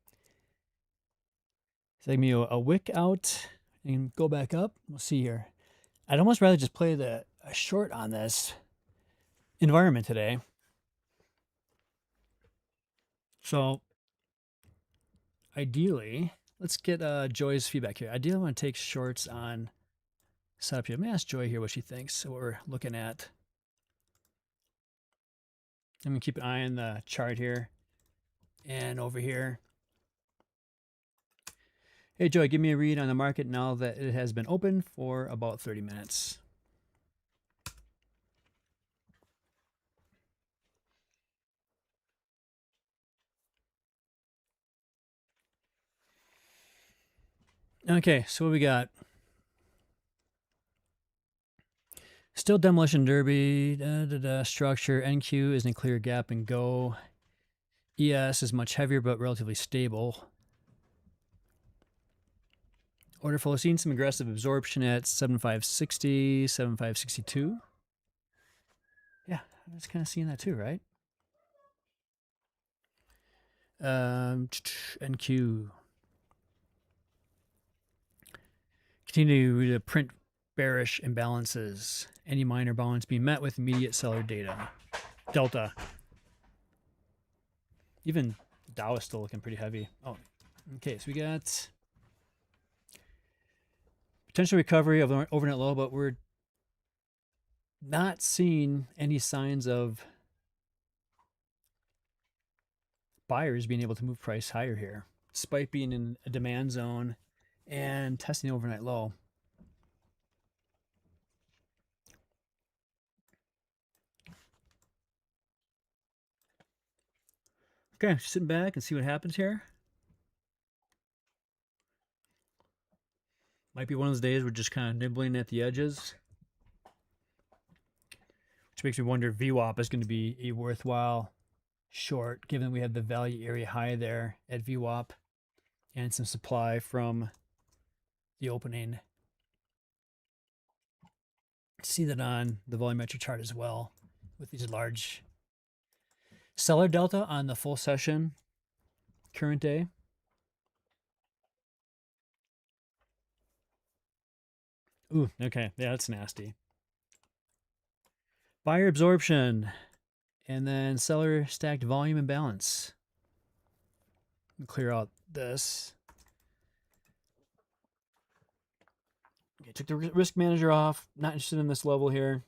Take me a wick out and go back up. We'll see here. I'd almost rather just play a short on this environment today. So ideally, let's get Joy's feedback here. Ideally, I want to take shorts on setup here. Let me ask Joy here what she thinks. What we're looking at. I'm gonna keep an eye on the chart here and over here. Hey Joy, give me a read on the market now that it has been open for about 30 minutes. Okay, so what we got? Still demolition derby, structure. NQ is in a clear gap and go. ES is much heavier but relatively stable. Order flow, seeing some aggressive absorption at 7560, 7562. Yeah, I was kind of seeing that too, right? NQ. Continue to print bearish imbalances. Any minor balance being met with immediate seller data. Delta. Even Dow is still looking pretty heavy. Oh, okay. So we got potential recovery of the overnight low, but we're not seeing any signs of buyers being able to move price higher here, despite being in a demand zone and testing the overnight low. Okay, sitting back and see what happens here. Might be one of those days we're just kind of nibbling at the edges, which makes me wonder if VWAP is going to be a worthwhile short, given we have the value area high there at VWAP and some supply from the opening. See that on the volumetric chart as well with these large seller delta on the full session current day. Ooh, okay. Yeah, that's nasty. Buyer absorption and then seller stacked volume imbalance. Clear out this. Okay, took the risk manager off. Not interested in this level here.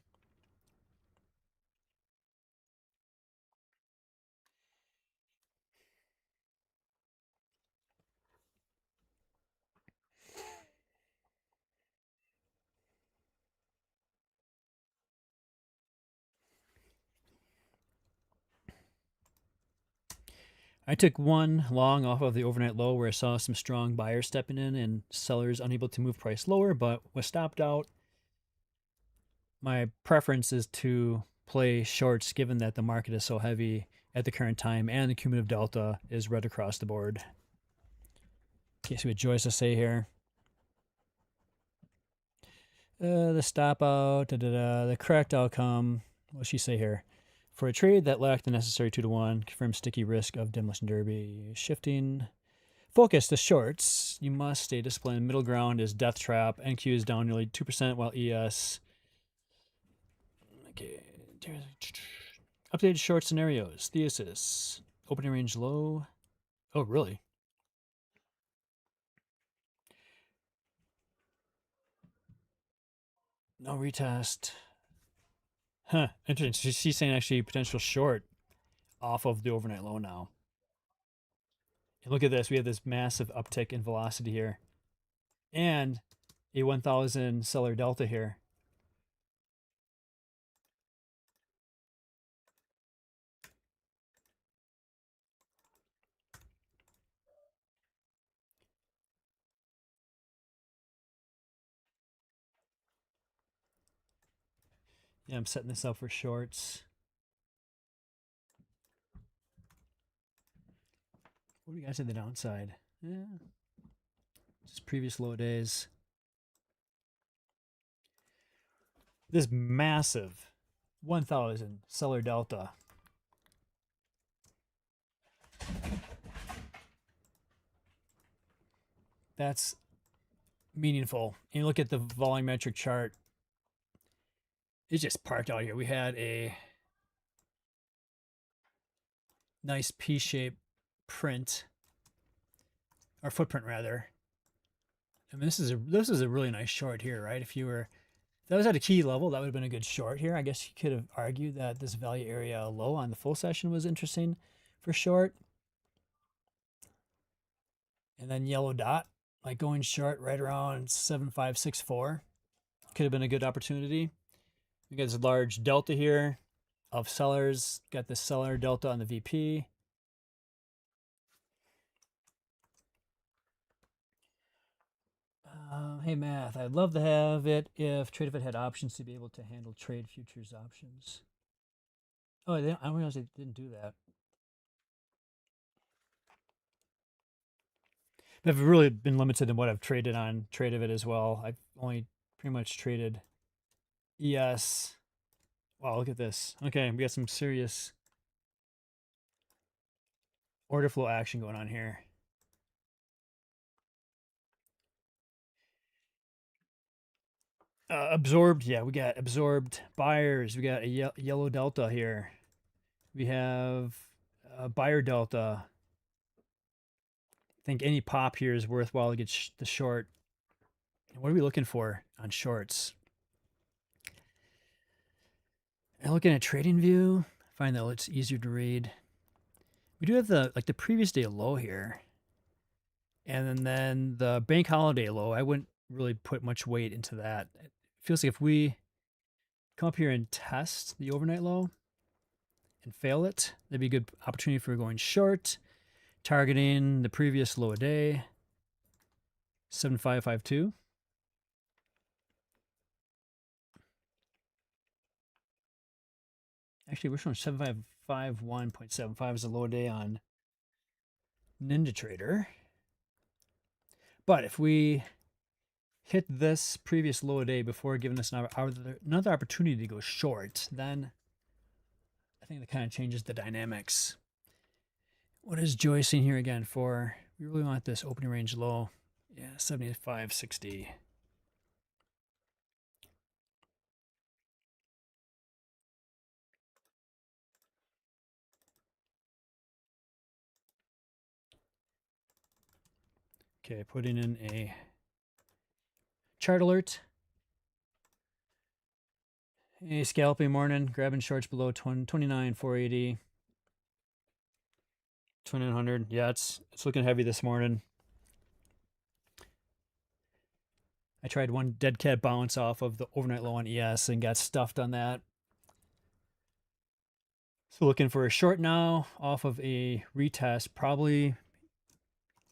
I took one long off of the overnight low where I saw some strong buyers stepping in and sellers unable to move price lower, but was stopped out. My preference is to play shorts given that the market is so heavy at the current time and the cumulative delta is red across the board. Okay, see what Joyce to say here. The stop out, the correct outcome. What's she say here? For a trade that lacked the necessary 2-to-1, confirm sticky risk of demolition derby. Shifting focus to shorts. You must stay disciplined. Middle ground is death trap. NQ is down nearly 2%, while ES. Okay. Updated short scenarios. Thesis. Opening range low. Oh, really? No retest. Huh. Interesting. She's saying actually potential short off of the overnight low now. And look at this. We have this massive uptick in velocity here. And a 1,000 seller delta here. Yeah, I'm setting this up for shorts. What do you guys say the downside? Yeah. Just previous low days. This massive 1,000 seller delta. That's meaningful. And you look at the volumetric chart. It's just parked out here. We had a nice P shape print, or footprint rather. I mean, this is a really nice short here, right? If that was at a key level, that would have been a good short here. I guess you could have argued that this value area low on the full session was interesting for short. And then yellow dot, like going short right around 7564, could have been a good opportunity. We got this large delta here of sellers. Got the seller delta on the VP. Hey math, I'd love to have it if TradeFit had options to be able to handle trade futures options. Oh, I didn't realize they didn't do that. I've really been limited in what I've traded on TradeFit as well. I've only pretty much traded ES. Wow, look at this. Okay, we got some serious order flow action going on here. Absorbed, yeah, we got absorbed buyers. We got a yellow delta here. We have a buyer delta. I think any pop here is worthwhile to get the short. What are we looking for on shorts? And looking at trading view, I find that it's easier to read. We do have the previous day low here. And then the bank holiday low. I wouldn't really put much weight into that. It feels like if we come up here and test the overnight low and fail it, that'd be a good opportunity for going short, targeting the previous low a day, 7552. Actually, we're showing 7551.75 as a low day on NinjaTrader. But if we hit this previous low a day before giving us another opportunity to go short, then I think that kind of changes the dynamics. What is Joy seeing here again for? We really want this opening range low. Yeah, 75.60. Okay, putting in a chart alert. Hey, scalping morning, grabbing shorts below 29,480. 2,900. Yeah, it's looking heavy this morning. I tried one dead cat bounce off of the overnight low on ES and got stuffed on that. So looking for a short now off of a retest, probably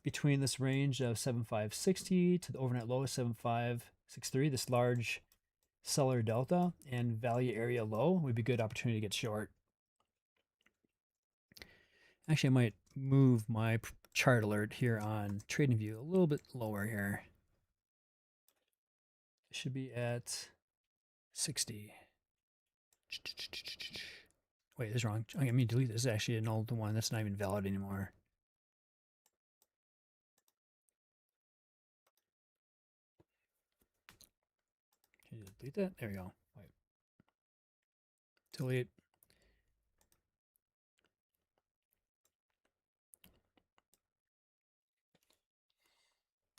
between this range of 7560 to the overnight low of 7563, this large seller delta and value area low would be a good opportunity to get short. Actually, I might move my chart alert here on TradingView a little bit lower here. It should be at 60. Wait, this is wrong. I mean, delete this. This is actually an old one. That's not even valid anymore. Can you delete that? There we go. Wait. Delete.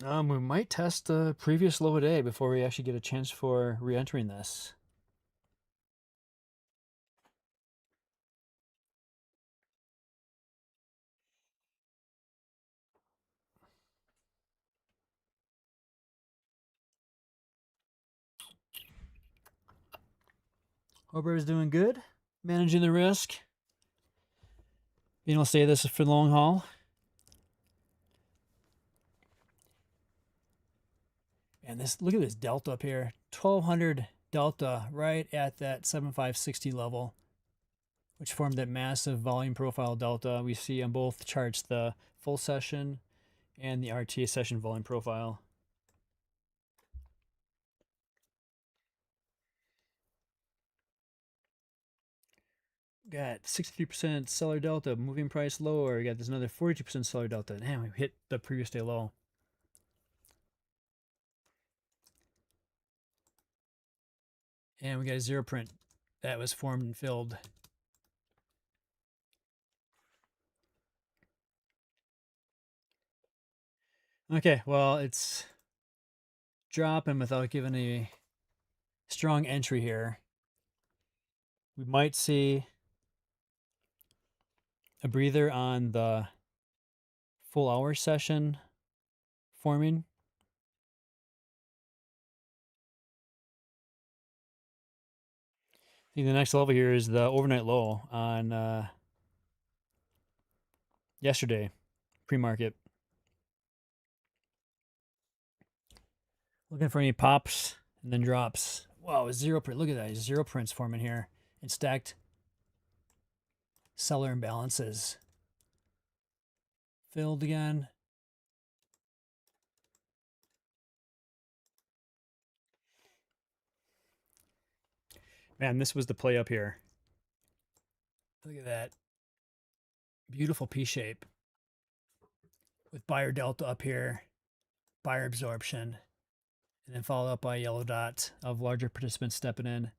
We might test the previous low a day before we actually get a chance for re-entering this. Hope everybody's doing good, managing the risk. Being able to say this is for the long haul. And this, look at this delta up here, 1200 delta right at that 7560 level, which formed that massive volume profile delta we see on both charts, the full session and the RTA session volume profile. Got 63% seller delta, moving price lower. We got this another 42% seller delta. Damn, we hit the previous day low. And we got a zero print that was formed and filled. Okay, well, it's dropping without giving a strong entry here. We might see a breather on the full hour session forming. I think the next level here is the overnight low on yesterday, pre-market. Looking for any pops and then drops. Wow, zero print. Look at that. Zero prints forming here and stacked seller imbalances. Filled again. Man, this was the play up here. Look at that. Beautiful P shape with buyer delta up here, buyer absorption, and then followed up by a yellow dot of larger participants stepping in.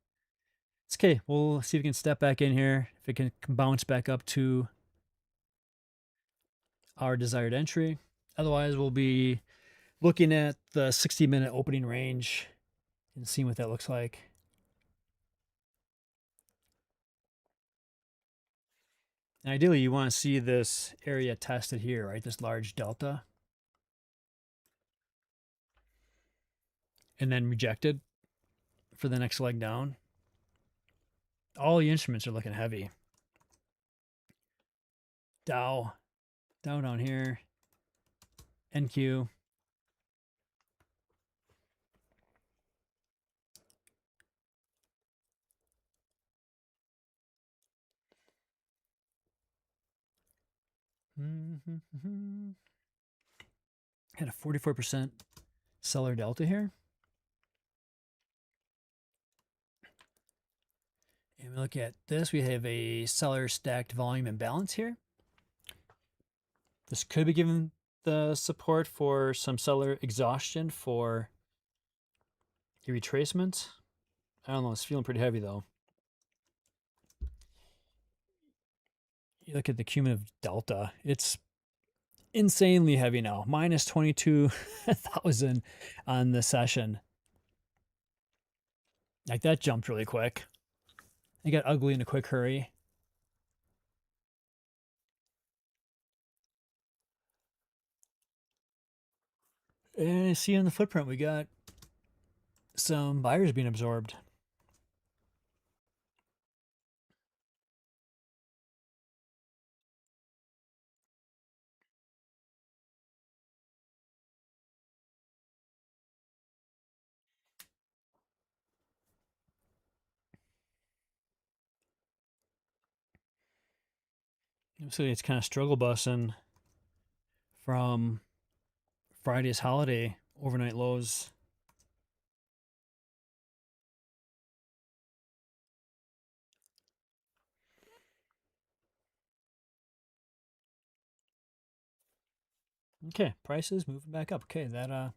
It's okay. We'll see if we can step back in here, if it can bounce back up to our desired entry. Otherwise, we'll be looking at the 60-minute opening range and seeing what that looks like. And ideally, you want to see this area tested here, right? This large delta. And then rejected for the next leg down. All the instruments are looking heavy. Dow down here. NQ. Had a 44% seller delta here. And we look at this, we have a seller stacked volume imbalance here. This could be given the support for some seller exhaustion for a retracement. I don't know, it's feeling pretty heavy though. You look at the cumulative delta, it's insanely heavy now, minus 22,000 on the session. Like that jumped really quick. It got ugly in a quick hurry. And I see on the footprint, we got some buyers being absorbed. So it's kind of struggle busing from Friday's holiday overnight lows. Okay, prices moving back up. Okay, that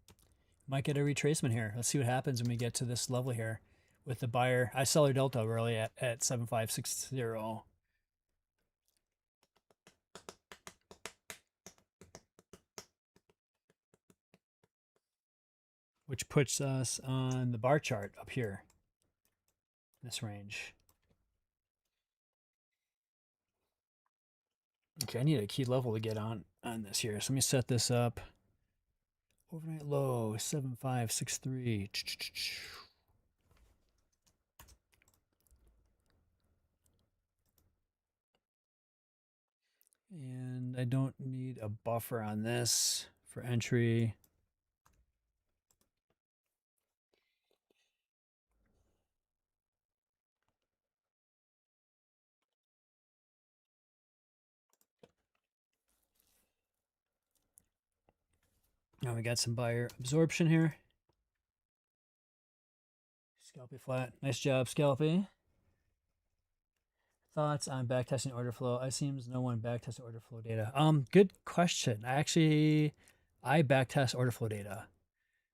might get a retracement here. Let's see what happens when we get to this level here with the buyer. I seller delta early at 7560. Which puts us on the bar chart up here, this range. Okay, I need a key level to get on this here. So let me set this up. Overnight low, 7563. And I don't need a buffer on this for entry. Now we got some buyer absorption here. Scalpy flat. Nice job, Scalpy. Thoughts on backtesting order flow? It seems no one backtested order flow data. Good question. I backtest order flow data.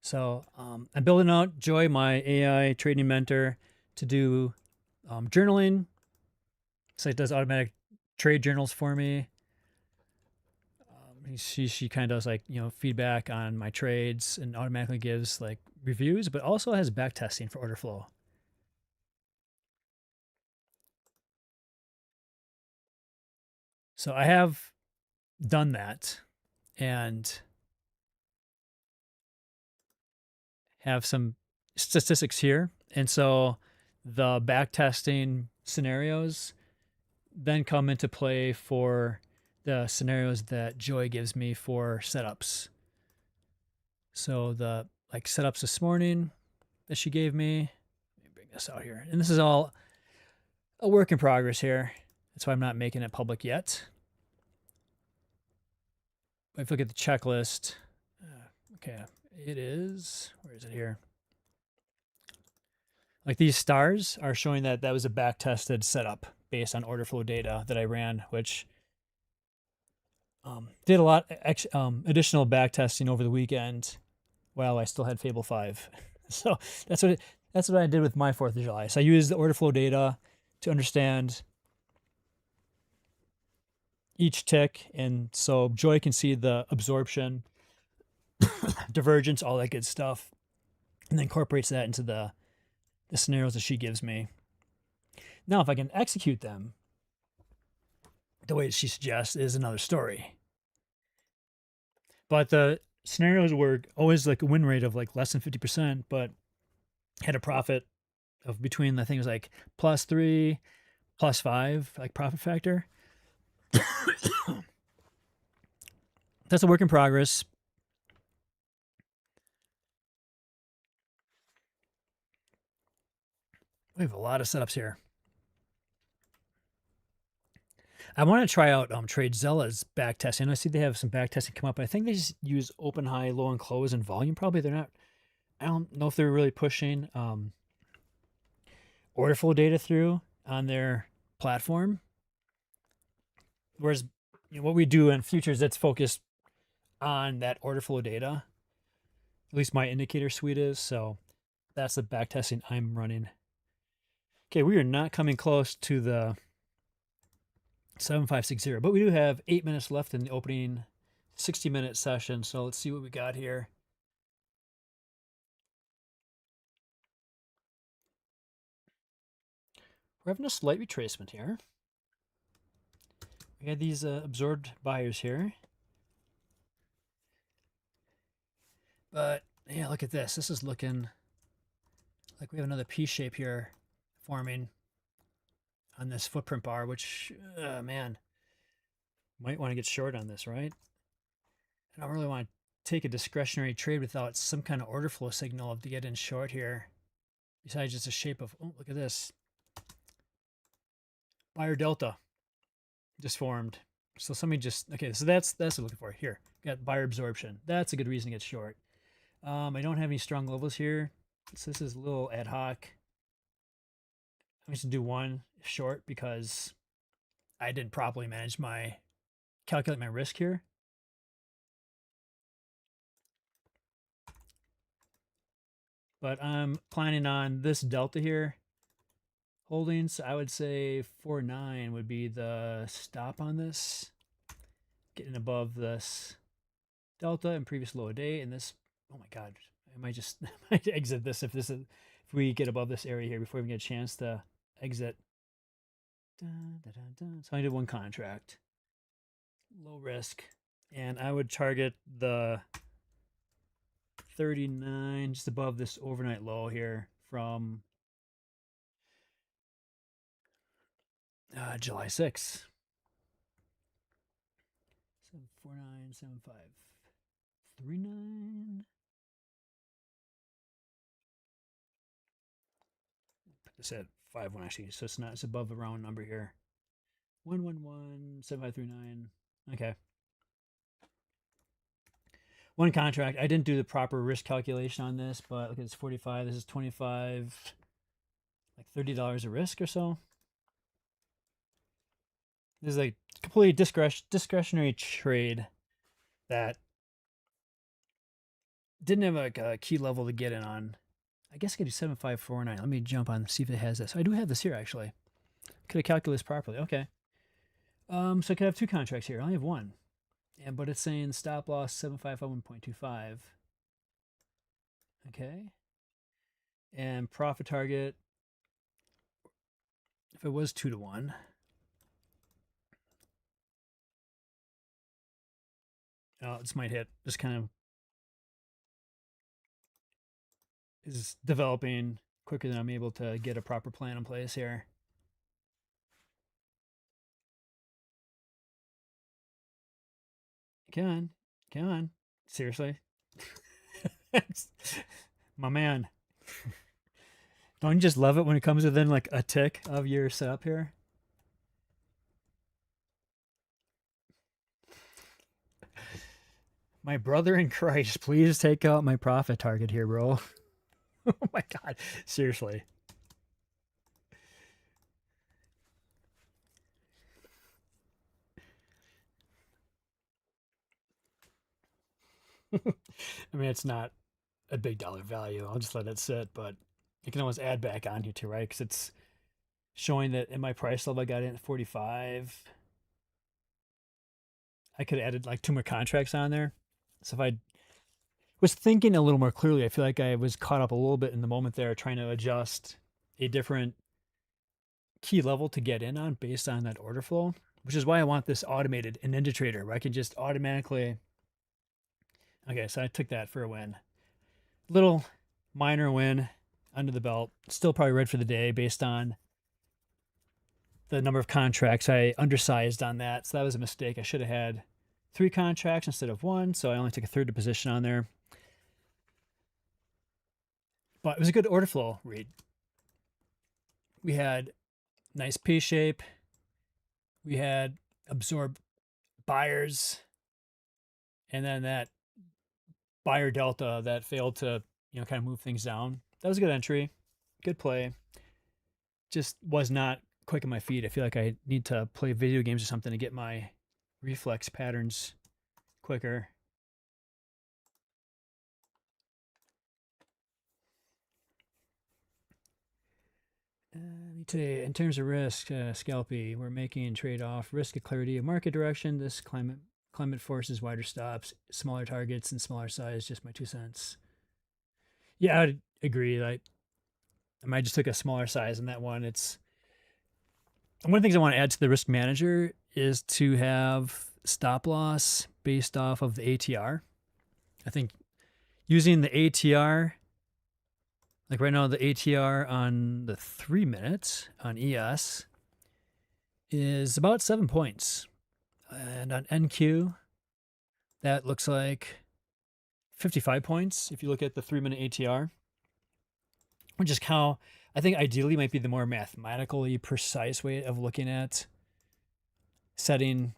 So I'm building out Joy, my AI trading mentor, to do journaling. So it does automatic trade journals for me. She kind of does like, feedback on my trades and automatically gives like reviews, but also has back testing for order flow. So I have done that and have some statistics here. And so the back testing scenarios then come into play for the scenarios that Joy gives me for setups. So the like setups this morning that she gave me, let me bring this out here. And this is all a work in progress here. That's why I'm not making it public yet. But if you look at the checklist, okay, it is, where is it here? Like these stars are showing that that was a back tested setup based on order flow data that I ran, which did a lot additional back testing over the weekend while I still had Fable 5. So that's what I did with my 4th of July. So I used the order flow data to understand each tick, and so Joy can see the absorption, divergence, all that good stuff, and then incorporates that into the scenarios that she gives me. Now, if I can execute them the way she suggests is another story. But the scenarios were always like a win rate of like less than 50%, but had a profit of between, I think it was like +3, +5, like profit factor. That's a work in progress. We have a lot of setups here. I want to try out TradeZella's back testing. I see they have some back testing come up. I think they just use open, high, low, and close and volume. Probably they're not. I don't know if they're really pushing order flow data through on their platform. Whereas what we do in futures, that's focused on that order flow data. At least my indicator suite is. So that's the back testing I'm running. Okay, we are not coming close to the 7560, but we do have 8 minutes left in the opening 60-minute session. So let's see what we got here. We're having a slight retracement here. We had these absorbed buyers here. But yeah, look at this. This is looking like we have another P shape here forming on this footprint bar, which, man, might want to get short on this, right? I don't really want to take a discretionary trade without some kind of order flow signal to get in short here. Besides just a shape of, oh, look at this. Buyer delta just formed. So somebody just, okay, so that's what I'm looking for. Here, got buyer absorption. That's a good reason to get short. I don't have any strong levels here. So this is a little ad hoc. I'm just gonna do one short because I didn't properly calculate my risk here. But I'm planning on this delta here holdings. I would say 4.9 would be the stop on this. Getting above this delta and previous low day, and this, oh my god, I might just exit this if we get above this area here before we get a chance to exit. Dun, dun, dun, dun. So I did one contract, low risk, and I would target the 39 just above this overnight low here from July 6th. 7497539. Put this at 5-1 actually, so it's above the round number here. 1117539. Okay. One contract. I didn't do the proper risk calculation on this, but look, it's 45. This is 25. Like $30 a risk or so. This is like completely discretionary trade that didn't have like a key level to get in on. I guess I could do 7549. Let me jump on and see if it has this. I do have this here actually. Could I calculate this properly? Okay. So I could have two contracts here. I only have one. but it's saying stop loss 755.1.25. Okay. And profit target, if it was 2-1, this might hit. Just kind of is developing quicker than I'm able to get a proper plan in place here. Come on. Come on. Seriously? My man. Don't you just love it when it comes within like a tick of your setup here? My brother in Christ, please take out my profit target here, bro. Oh my God. Seriously. I mean, it's not a big dollar value. I'll just let it sit, but you can always add back on here too, right? Because it's showing that in my price level, I got in at 45. I could have added like 2 more contracts on there. So if I was thinking a little more clearly, I feel like I was caught up a little bit in the moment there, trying to adjust a different key level to get in on based on that order flow, which is why I want this automated in NinjaTrader where I can just automatically. Okay, so I took that for a win. Little minor win under the belt. Still probably red for the day based on the number of contracts. I undersized on that, so that was a mistake. I should have had 3 contracts instead of 1, so I only took a third of position on there. But it was a good order flow read. We had nice P shape. We had absorbed buyers, and then that buyer delta that failed to, kind of move things down. That was a good entry, good play. Just was not quick on my feet. I feel like I need to play video games or something to get my reflex patterns quicker. Let me tell you, in terms of risk, Scalpy, we're making a trade-off. Risk of clarity of market direction. This climate forces wider stops, smaller targets, and smaller size. Just my 2 cents. Yeah, I'd agree. Like, I might just took a smaller size in that one. It's one of the things I want to add to the risk manager is to have stop loss based off of the ATR. I think using the ATR, like right now, the ATR on the 3 minutes on ES is about 7 points. And on NQ, that looks like 55 points if you look at the 3 minute ATR, which is how I think ideally might be the more mathematically precise way of looking at setting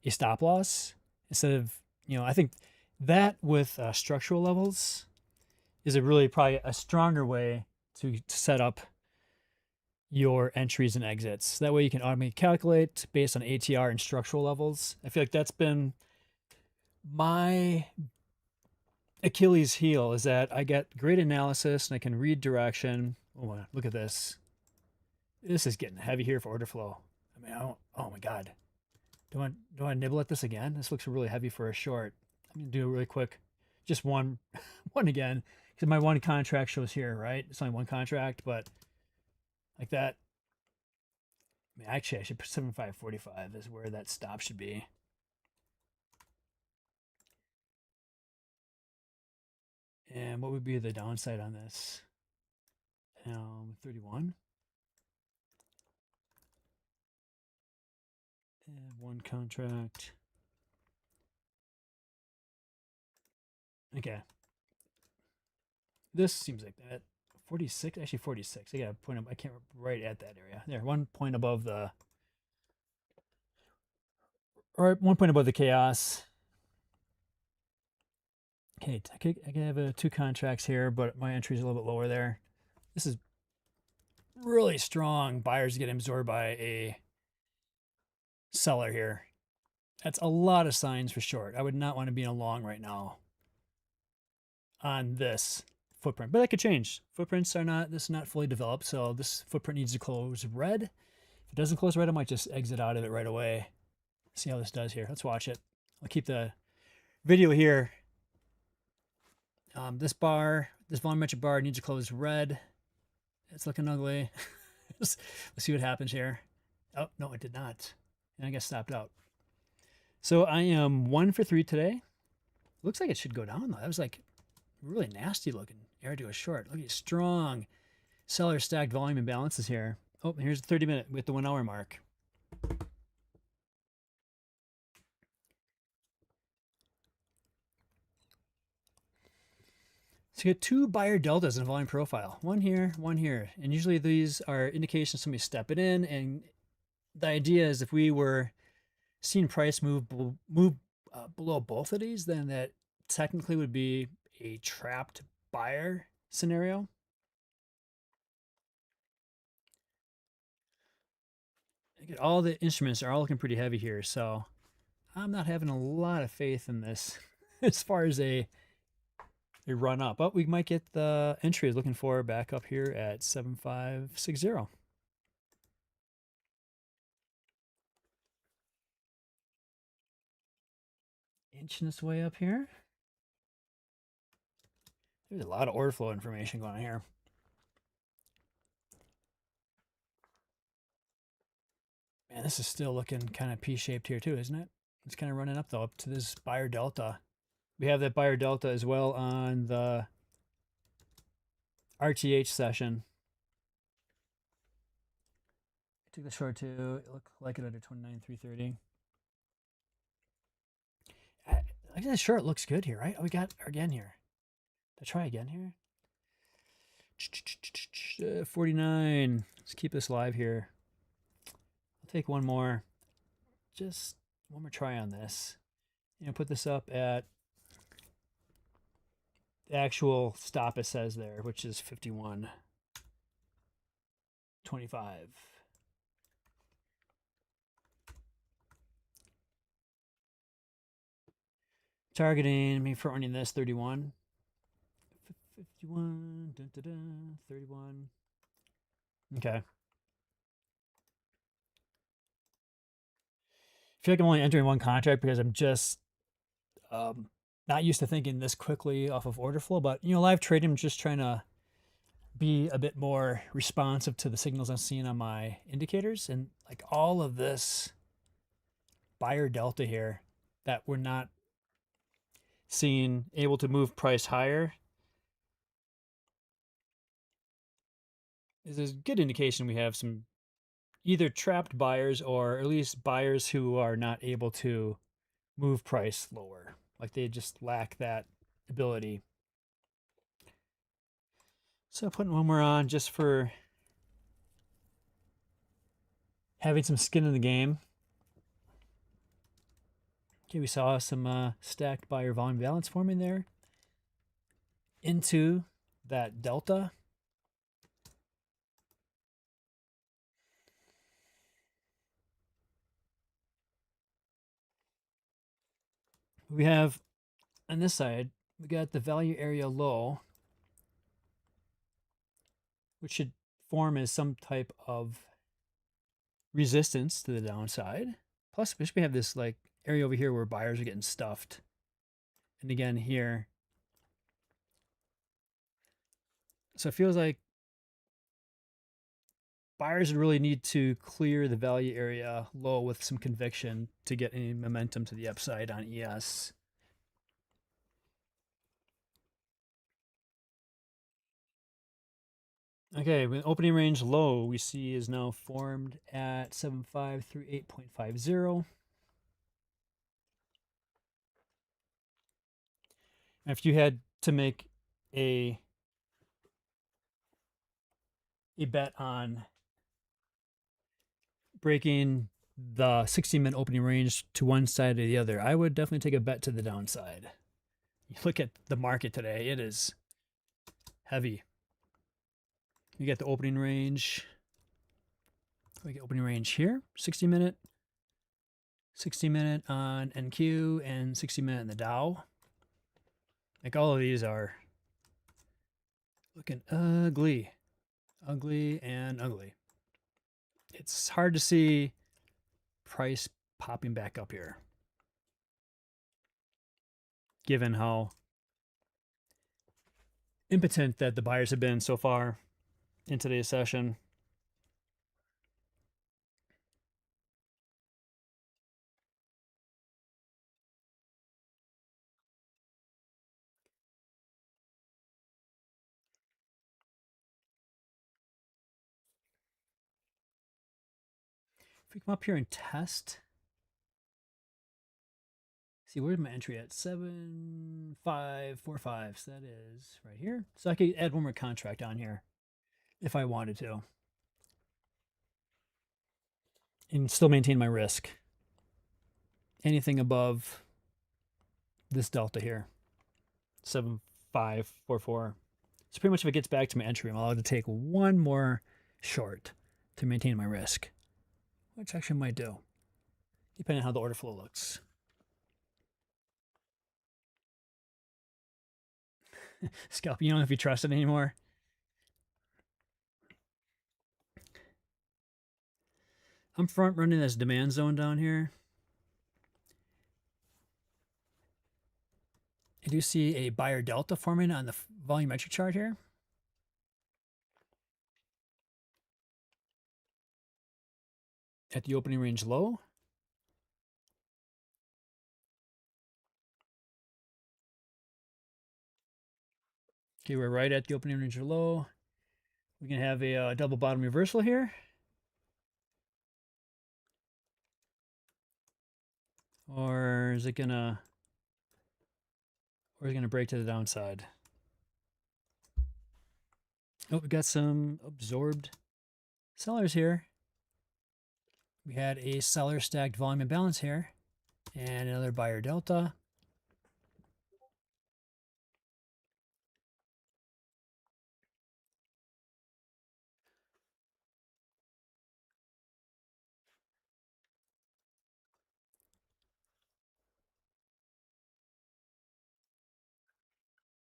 a stop loss instead of, I think that with structural levels is a really probably a stronger way to set up your entries and exits. That way you can automatically calculate based on ATR and structural levels. I feel like that's been my Achilles heel is that I get great analysis and I can read direction. Oh, look at this. This is getting heavy here for order flow. I mean, oh my God. Do I nibble at this again? This looks really heavy for a short. I'm going to do a really quick, just one again, because my 1 contract shows here, right? It's only 1 contract, but like that. I mean, actually, I should put 75.45 is where that stop should be. And what would be the downside on this? 31. And 1 contract. Okay. This seems like that. 46, actually 46. I got a point up. I can't right at that area. There, 1 point above the, or 1 point above the chaos. Okay, I can have 2 contracts here, but my entry is a little bit lower there. This is really strong. Buyers getting absorbed by a seller here. That's a lot of signs for short. I would not want to be in a long right now on this footprint, but that could change. Footprints are not, this is not fully developed, so this footprint needs to close red. If it doesn't close red, I might just exit out of it right away. See how this does here. Let's watch it. I'll keep the video here. This volumetric bar needs to close red. It's looking ugly. Let's see what happens here. Oh, no, it did not. And I guess stopped out. So I am 1 for 3 today. Looks like it should go down, though. That was like really nasty looking. Air to a short. Look at strong seller stacked volume imbalances here. Oh, here's the 30-minute with the 1 hour mark. So you get 2 buyer deltas in a volume profile. One here, one here. And usually these are indications somebody's stepping in. And the idea is if we were seeing price move below both of these, then that technically would be a trapped buyer scenario. All the instruments are all looking pretty heavy here, so I'm not having a lot of faith in this as far as a run up. But we might get the entry I was looking for back up here at 7560. Inching this way up here. There's a lot of order flow information going on here. Man, this is still looking kind of P-shaped here too, isn't it? It's kind of running up though, up to this buyer delta. We have that buyer delta as well on the RTH session. I took the short to it looked like it under 29,330. I guess the short looks good here, right? Oh, we got again here. Let's try again here. 49. Let's keep this live here. I'll take one more. Just one more try on this. Put this up at the actual stop it says there, which is 51.25. Targeting me for running this 31. 51, 31. Okay. I feel like I'm only entering one contract because I'm just not used to thinking this quickly off of order flow. But, live trading, I'm just trying to be a bit more responsive to the signals I'm seeing on my indicators. And like all of this buyer delta here that we're not seeing able to move price higher is a good indication we have some either trapped buyers or at least buyers who are not able to move price lower. Like they just lack that ability. So putting one more on just for having some skin in the game. Okay, we saw some stacked buyer volume balance forming there into that delta. We have on this side, we got the value area low, which should form as some type of resistance to the downside. Plus, we have this like area over here where buyers are getting stuffed. And again here. So it feels like buyers really need to clear the value area low with some conviction to get any momentum to the upside on ES. Okay, with opening range low, we see is now formed at 75 through 8.50. If you had to make a bet on breaking the 60-minute opening range to one side or the other, I would definitely take a bet to the downside. You look at the market today, it is heavy. You get the opening range. We get opening range here, 60-minute. 60-minute on NQ and 60-minute in the Dow. Like all of these are looking ugly. Ugly and ugly. It's hard to see price popping back up here. given how impotent that the buyers have been so far in today's session. If we come up here and test, see, where's my entry at? 7545. So that is right here. So I could add one more contract on here if I wanted to and still maintain my risk. Anything above this delta here, 7544. So pretty much if it gets back to my entry, I'm allowed to take one more short to maintain my risk, which actually might do, depending on how the order flow looks. Scalp, you don't know if you trust it anymore. I'm front running this demand zone down here. I do see a buyer delta forming on the volumetric chart here. At the opening range low. Okay, we're right at the opening range low. We can have a double bottom reversal here. Or is it gonna break to the downside? Oh, we got some absorbed sellers here. We had a seller stacked volume imbalance here and another buyer delta.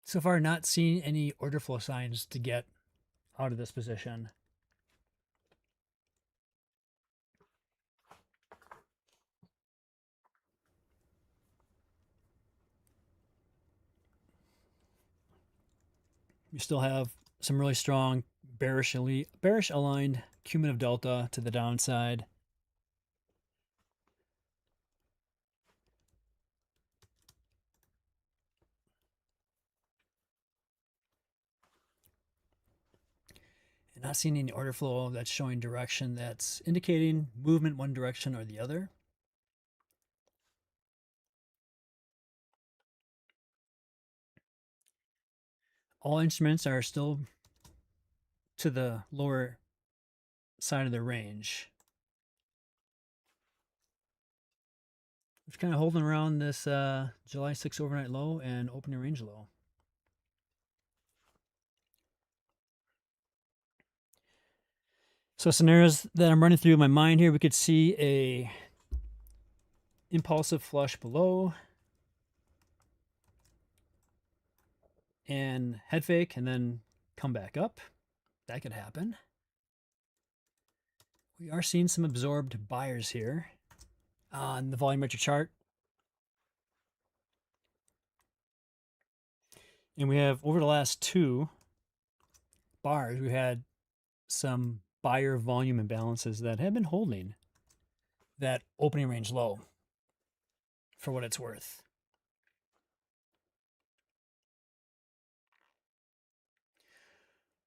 So far, not seeing any order flow signs to get out of this position. We still have some really strong bearish aligned cumulative delta to the downside. And not seeing any order flow that's showing direction that's indicating movement one direction or the other. All instruments are still to the lower side of the range. Just kind of holding around this July 6 overnight low and opening range low. So scenarios that I'm running through my mind here, we could see a impulsive flush below and head fake and then come back up. That could happen. We are seeing some absorbed buyers here on the volumetric chart. And we have, over the last two bars, we had some buyer volume imbalances that have been holding that opening range low for what it's worth.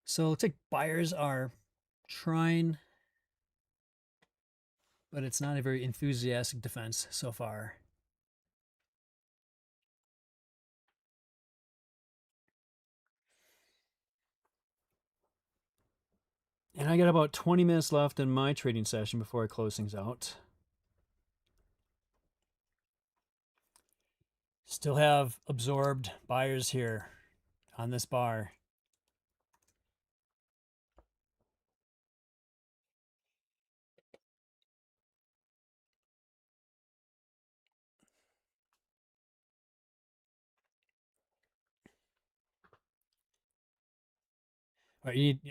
So it looks like buyers are trying, but it's not a very enthusiastic defense so far. And I got about 20 minutes left in my trading session before I close things out. Still have absorbed buyers here on this bar.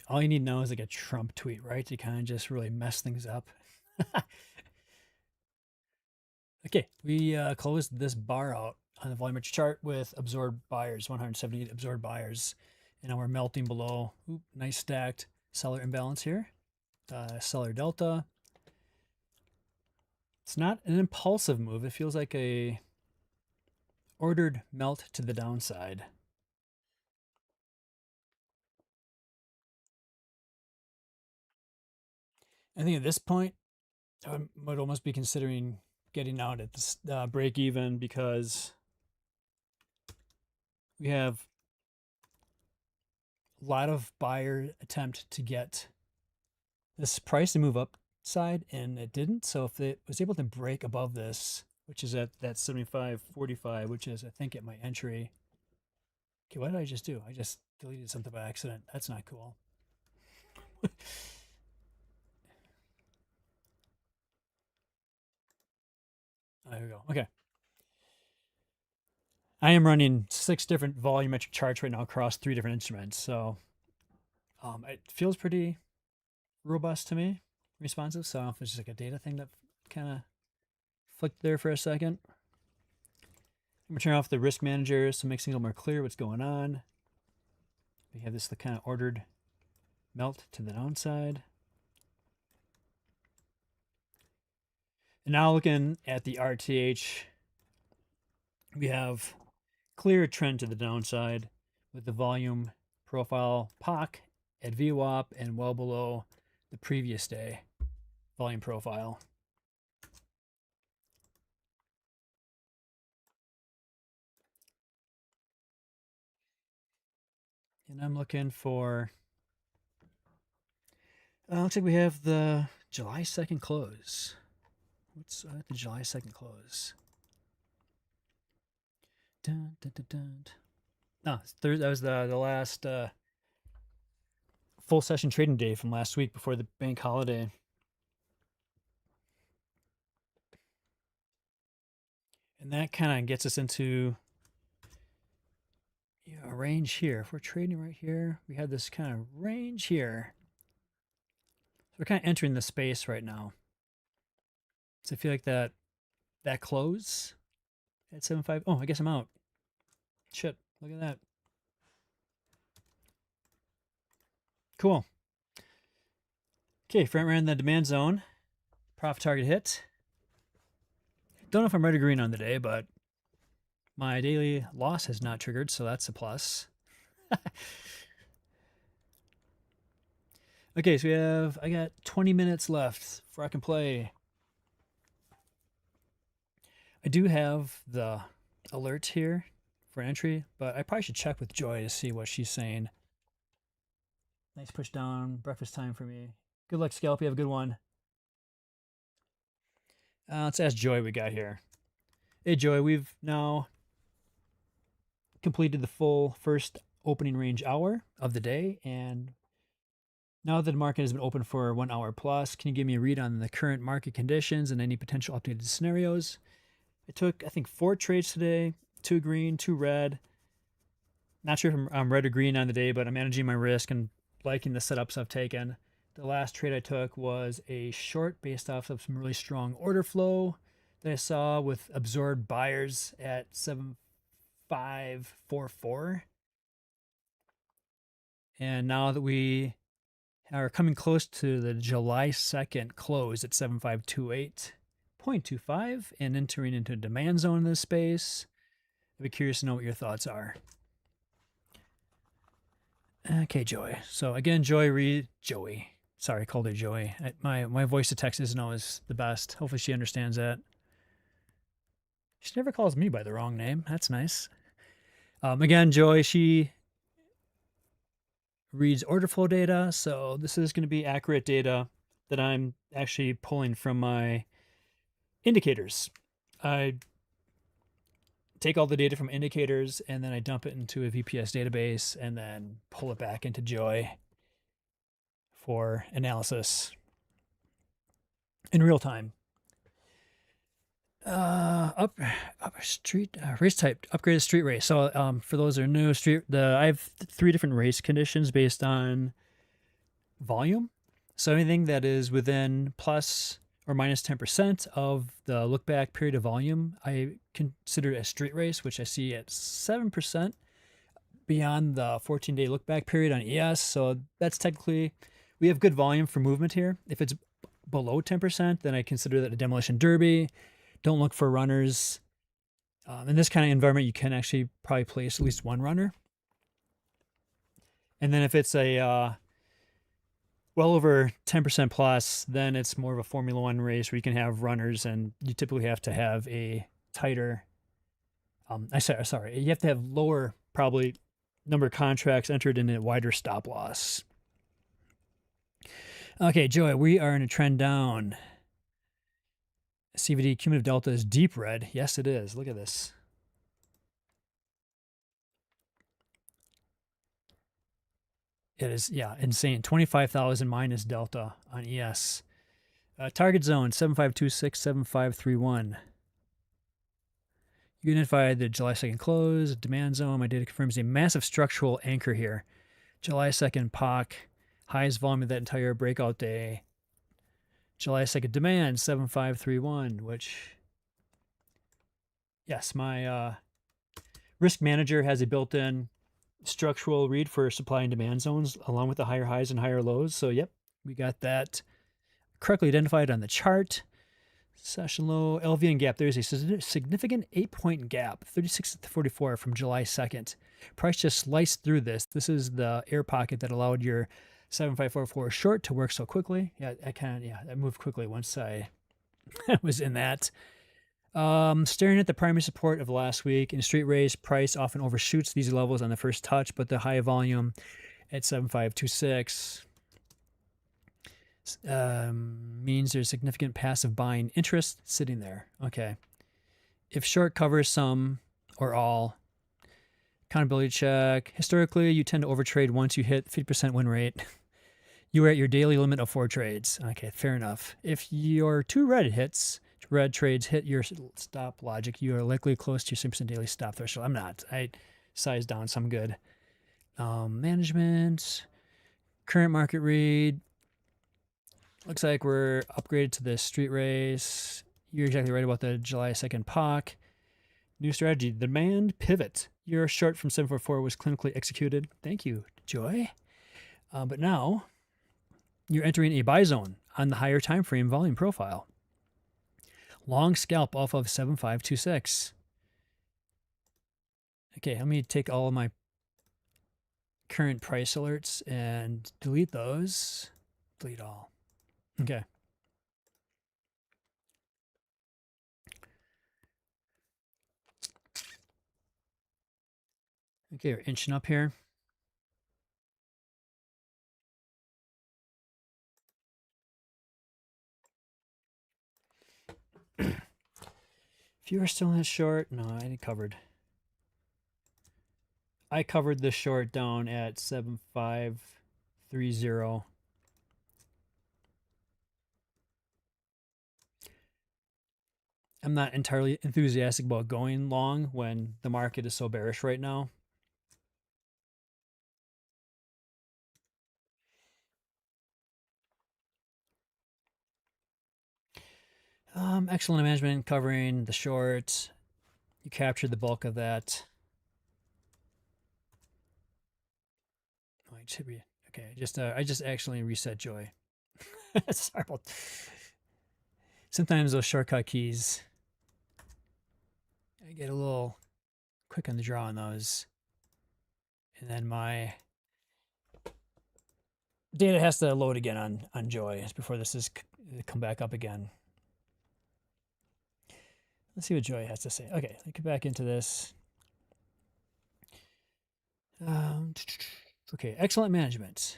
All you need to know is like a Trump tweet, right? To kind of just really mess things up. Like Okay, we closed this bar out on the volumetric chart with absorbed buyers, 178 absorbed buyers. And now we're melting below. Oop, nice stacked seller imbalance here. Seller delta. It's not an impulsive move. It feels like a ordered melt to the downside. I think at this point, I would almost be considering getting out at this break even, because we have a lot of buyer attempt to get this price to move upside, and it didn't. So if it was able to break above this, which is at that 75.45, which is I think at my entry. Okay, what did I just do? I just deleted something by accident. That's not cool. There we go. Okay. I am running 6 different volumetric charts right now across 3 different instruments. So it feels pretty robust to me, responsive. So I don't know if it's just like a data thing that kind of flicked there for a second. I'm going to turn off the risk manager so it makes things a little more clear what's going on. We have this the kind of ordered melt to the downside. And now looking at the RTH, we have clear trend to the downside with the volume profile POC at VWAP and well below the previous day volume profile. And I'm looking for, looks like we have the July 2nd close. What's the July 2nd close? Dun, dun, dun, dun. No, that was the last full session trading day from last week before the bank holiday. And that kind of gets us into a range here. If we're trading right here, we have this kind of range here. So we're kind of entering the space right now. So I feel like that close at 7.5. Oh, I guess I'm out. Shit, look at that. Cool. Okay, front ran the demand zone. Profit target hit. Don't know if I'm red or green on the day, but my daily loss has not triggered, so that's a plus. Okay, so I got 20 minutes left before I can play. I do have the alert here for entry, but I probably should check with Joy to see what she's saying. Nice push down, breakfast time for me. Good luck, Scalp. You have a good one. Let's ask Joy what we got here. Hey, Joy, we've now completed the full first opening range hour of the day, and now that the market has been open for 1 hour plus, can you give me a read on the current market conditions and any potential updated scenarios? I took, I think, 4 trades today, 2 green, 2 red. Not sure if I'm red or green on the day, but I'm managing my risk and liking the setups I've taken. The last trade I took was a short based off of some really strong order flow that I saw with absorbed buyers at 7.544. And now that we are coming close to the July 2nd close at 7.528.25 and entering into a demand zone in this space, I'd be curious to know what your thoughts are. Okay, Joey. So again, Joey. Sorry, I called her Joey. My voice to text isn't always the best. Hopefully she understands that. She never calls me by the wrong name. That's nice. Again, Joey, she reads order flow data. So this is going to be accurate data that I'm actually pulling from my indicators. I take all the data from indicators and then I dump it into a VPS database and then pull it back into Joy for analysis in real time. Race type, upgraded street race. So for those that are new, I have 3 different race conditions based on volume. So anything that is within plus or minus 10% of the look back period of volume, I consider it a street race, which I see at 7% beyond the 14-day look back period on ES. So that's technically, we have good volume for movement here. If it's below 10%, then I consider that a demolition derby. Don't look for runners. In this kind of environment, you can actually probably place at least one runner. And then if it's a well over 10% plus, then it's more of a Formula One race where you can have runners, and you typically have to have a tighter, sorry, you have to have lower probably number of contracts entered in a wider stop loss. Okay, Joy, we are in a trend down. CVD cumulative delta is deep red. Yes, it is. Look at this. It is, yeah, insane. 25,000 minus delta on ES. Target zone 7526, 7531. You identified the July 2nd close, demand zone. My data confirms a massive structural anchor here. July 2nd POC, highest volume of that entire breakout day. July 2nd demand 7531, which, yes, my risk manager has a built-in structural read for supply and demand zones along with the higher highs and higher lows. So, yep, we got that correctly identified on the chart. Session low, LV and gap. There's a significant 8-point gap, 36 to 44 from July 2nd. Price just sliced through this. This is the air pocket that allowed your 7544 short to work so quickly. Yeah, I moved quickly once I was in that. Staring at the primary support of last week in street race, price often overshoots these levels on the first touch, but the high volume at 7526 means there's significant passive buying interest sitting there. Okay. If short covers some or all, accountability check. Historically, you tend to overtrade once you hit 50% win rate. You are at your daily limit of 4 trades. Okay, fair enough. If your 2 red trades hit your stop logic, you are likely close to your 6% daily stop threshold. I'm not. I sized down some good. Management, current market read. Looks like we're upgraded to the street race. You're exactly right about the July 2nd POC. New strategy, demand pivot. Your short from 744 was clinically executed. Thank you, Joy. But now you're entering a buy zone on the higher time frame volume profile. Long scalp off of 7526. Okay, let me take all of my current price alerts and delete those. Delete all. Okay. Okay, we're inching up here. If you are still in a short, no, I ain't covered. I covered the short down at 7530. I'm not entirely enthusiastic about going long when the market is so bearish right now. Excellent management covering the short. You captured the bulk of that. Oh, it should be okay. I just actually reset Joy. Sorry about. Sometimes those shortcut keys, I get a little quick on the draw on those, and then my data has to load again on Joy before this is come back up again. Let's see what Joy has to say. Okay, let me get back into this. Okay, excellent management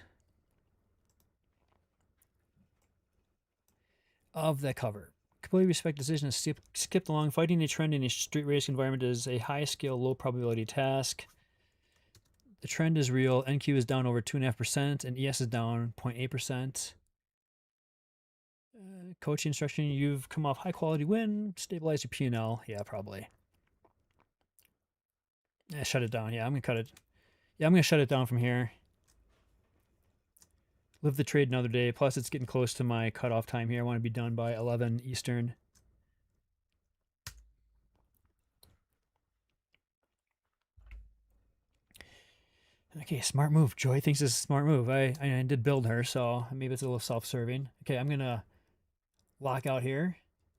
of the cover. Completely respect decision to skip along. Fighting a trend in a street race environment is a high scale, low probability task. The trend is real. NQ is down over 2.5%, and ES is down 0.8%. Coaching instruction, you've come off high quality win, stabilize your P&L. Yeah, probably. Yeah, shut it down. Yeah, I'm gonna cut it. Yeah, I'm gonna shut it down from here. live the trade another day. Plus, it's getting close to my cutoff time here. I want to be done by 11 Eastern. Okay, smart move. Joy thinks it's a smart move. I did build her, so maybe it's a little self-serving. Okay, I'm going to lock out here.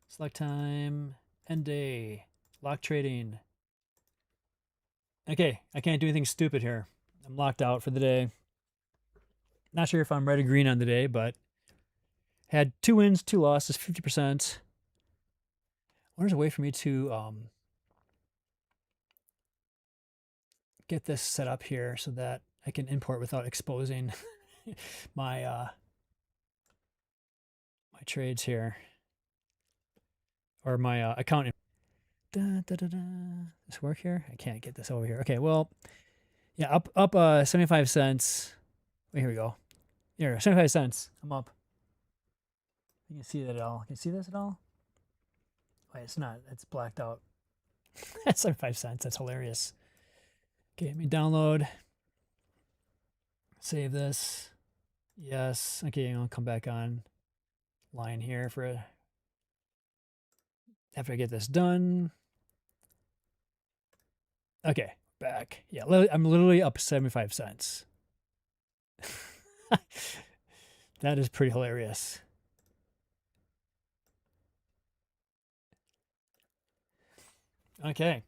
Select time, end day, lock trading. Okay, I can't do anything stupid here. I'm locked out for the day. Not sure if I'm red or green on the day, but had 2 wins, 2 losses, 50%. There's a way for me to get this set up here so that I can import without exposing my my trades here, or my account. This work here? I can't get this over here. Okay, well, yeah, up 75 cents. Wait, here we go. Here, 75 cents. I'm up. You can see that at all. Can you see this at all? Wait, it's not. It's blacked out. That's 75 cents. That's hilarious. Okay, let me download. Save this. Yes. Okay, I'll come back on line here for after I get this done. Okay, back. Yeah, I'm literally up 75 cents. That is pretty hilarious. Okay.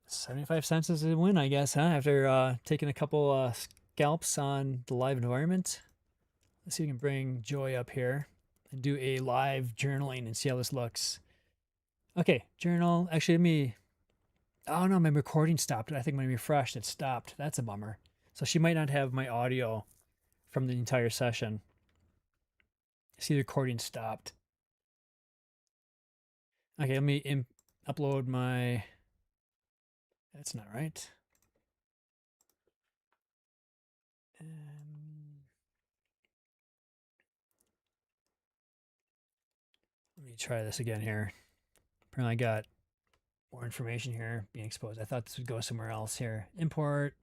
75 cents is a win, I guess, huh? After taking a couple scalps on the live environment. Let's see if we can bring Joy up here and do a live journaling and see how this looks. Okay, journal. Actually, let me... Oh, no, my recording stopped. I think when I refreshed, it stopped. That's a bummer. So she might not have my audio from the entire session. See, the recording stopped. Okay, let me upload my... That's not right. Let me try this again here. Apparently I got more information here being exposed. I thought this would go somewhere else here. Import.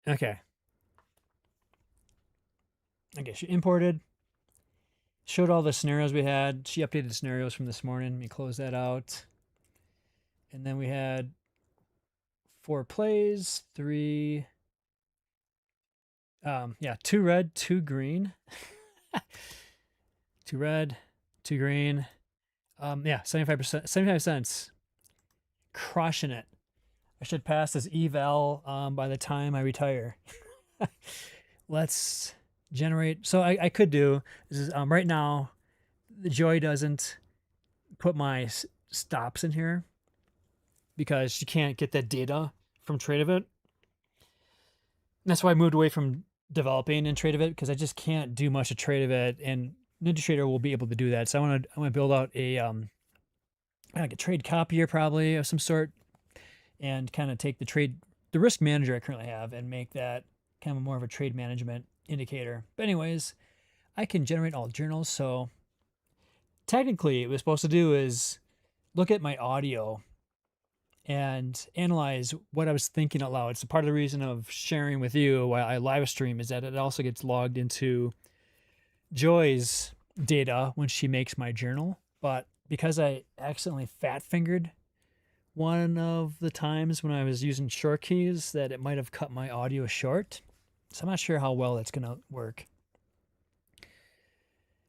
Okay. Okay, she imported. Showed all the scenarios we had. She updated the scenarios from this morning. Let me close that out. And then we had 4 plays, 3... yeah, 2 red, 2 green. 2 red, 2 green. Yeah, 75%, 75 cents. Crushing it. I should pass this eval by the time I retire. Let's generate. So I could do this is right now. The Joy doesn't put my stops in here because she can't get that data from Tradeovit. That's why I moved away from developing in Tradeovit because I just can't do much of Tradeovit, and NinjaTrader will be able to do that. So I want to build out a like a trade copier probably of some sort, and kind of take the risk manager I currently have and make that kind of more of a trade management indicator. But anyways, I can generate all journals. So technically what we're supposed to do is look at my audio and analyze what I was thinking out loud. So part of the reason of sharing with you while I live stream is that it also gets logged into Joy's data when she makes my journal. But because I accidentally fat fingered one of the times when I was using short keys, that it might have cut my audio short. So I'm not sure how well that's going to work.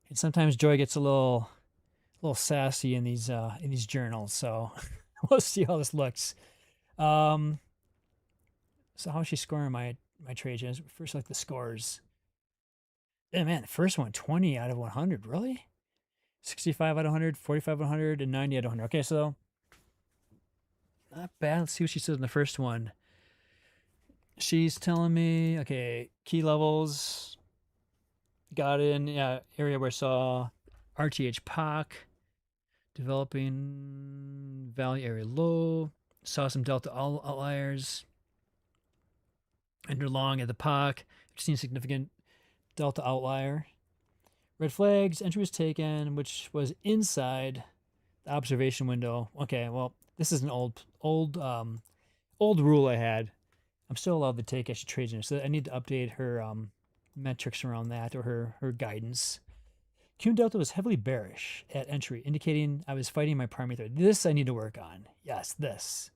And sometimes Joy gets a little sassy in these journals. So we'll see how this looks. So how is she scoring my trades? First, like the scores. Yeah, man, the first one, 20 out of 100. Really? 65 out of 100, 45 out of 100, and 90 out of 100. Okay, so not bad. Let's see what she says in the first one. She's telling me, okay, key levels. Got in, yeah, area where I saw RTH POC. Developing value area low. Saw some delta outliers. Enter long at the POC. Seen significant delta outlier. Red flags. Entry was taken, which was inside the observation window. Okay, well, This is an old rule I had. I'm still allowed to take extra trades in, so I need to update her metrics around that, or her guidance. Q Delta was heavily bearish at entry, indicating I was fighting my primary thread. This I need to work on. Yes, this.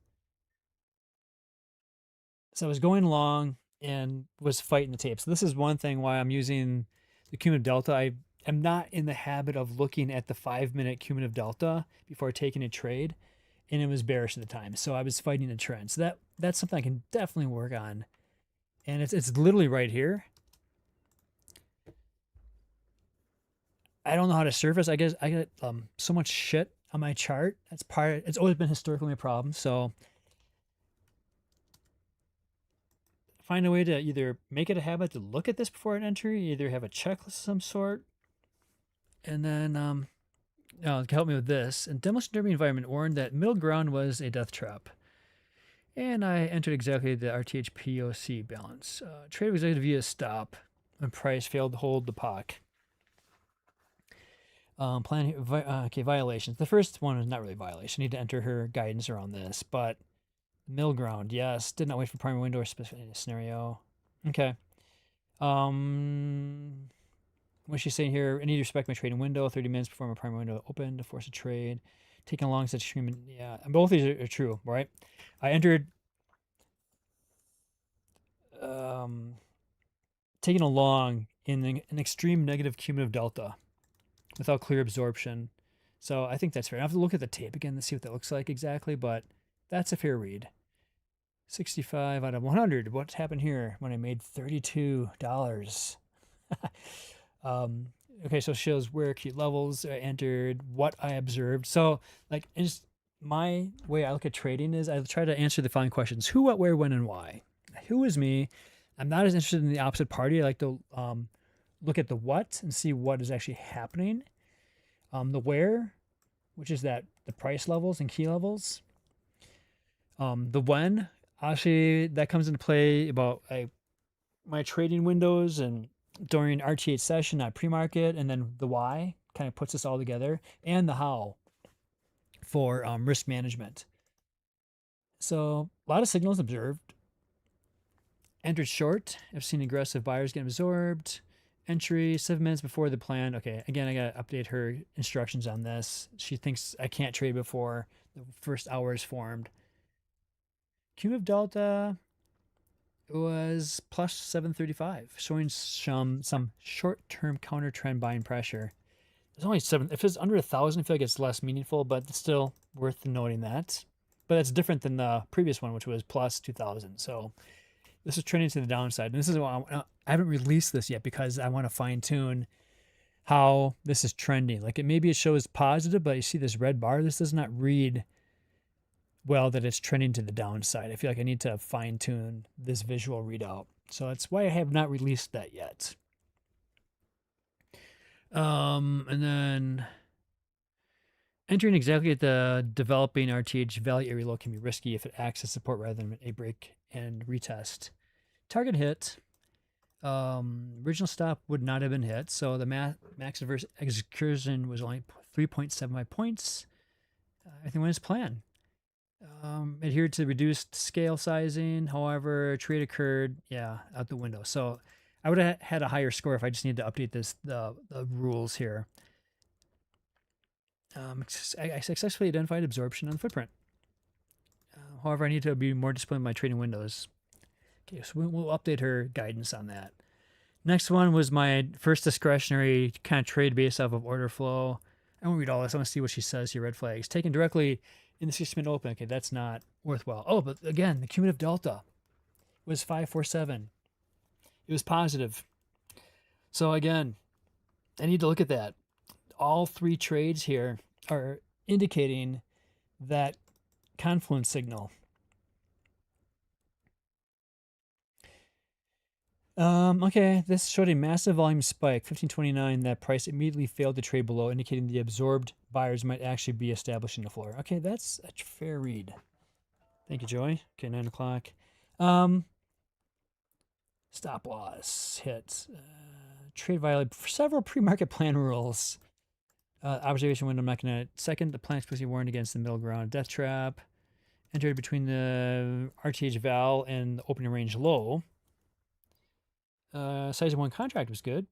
So I was going along and was fighting the tape. So this is one thing why I'm using the cumulative delta. I am not in the habit of looking at the 5-minute cumulative delta before taking a trade, and it was bearish at the time. So I was fighting a trend. So that's something I can definitely work on. And it's literally right here. I don't know how to surface. I guess I get so much shit on my chart. It's always been historically my problem. So find a way to either make it a habit to look at this before an entry, either have a checklist of some sort, and then help me with this. And demolition derby environment warned that middle ground was a death trap. And I entered exactly the RTH POC balance. Trade was executed via stop when price failed to hold the POC. Violations. The first one is not really a violation. I need to enter her guidance around this, but middle ground, yes. Did not wait for primary window or specific scenario. Okay. What's she saying here? I need to respect my trading window. 30 minutes before my primary window opened to force a trade. Taking along such extreme. Yeah, and both of these are true, right? I entered taking along in an extreme negative cumulative delta without clear absorption. So I think that's fair. I have to look at the tape again to see what that looks like exactly, but that's a fair read. 65 out of 100. What happened here when I made $32? Okay, so it shows where key levels I entered, what I observed. So, like, just my way I look at trading is I try to answer the following questions: who, what, where, when, and why. Who is me? I'm not as interested in the opposite party. I like to look at the what and see what is actually happening. The where, which is that the price levels and key levels. The when, actually, that comes into play about my trading windows and during RTH session, not pre-market, and then the why kind of puts this all together, and the how for risk management. So a lot of signals observed. Entered short. I've seen aggressive buyers get absorbed. Entry 7 minutes before the plan. Okay, again, I got to update her instructions on this. She thinks I can't trade before the first hour is formed. Cumulative delta was plus 735, showing some short-term counter trend buying pressure. There's only 7. If it's under 1,000, I feel like it's less meaningful, but it's still worth noting that. But that's different than the previous one, which was plus 2,000. So this is trending to the downside. And this is why I haven't released this yet, because I want to fine tune how this is trending. Like, maybe it shows positive, but you see this red bar. This does not read well that it's trending to the downside. I feel like I need to fine tune this visual readout. So that's why I have not released that yet. And then entering exactly at the developing RTH value area low can be risky if it acts as support rather than a break and retest. Target hit. Original stop would not have been hit, so the max adverse execution was only 3.75 points. Everything went as planned. Adhered to reduced scale sizing. However, trade occurred, out the window. So I would have had a higher score if I just needed to update the rules here. I successfully identified absorption on the footprint. However, I need to be more disciplined in my trading windows. Okay, so we'll update her guidance on that. Next one was my first discretionary kind of trade based off of order flow. I won't read all this. I want to see what she says here. Red flags. Taken directly in the 6-minute open. Okay, that's not worthwhile. Oh, but again, the cumulative delta was 547. It was positive. So again, I need to look at that. All 3 trades here are indicating that confluence signal. Okay, this showed a massive volume spike, 1529. That price immediately failed to trade below, indicating the absorbed buyers might actually be establishing the floor. Okay, that's a fair read. Thank you, Joy. Okay, 9 o'clock. Stop loss hit. Trade violated several pre-market plan rules. Observation window, I'm not going to. Second, the plan explicitly warned against the middle ground death trap. entered between the RTH val and the opening range low. Size of one contract was good.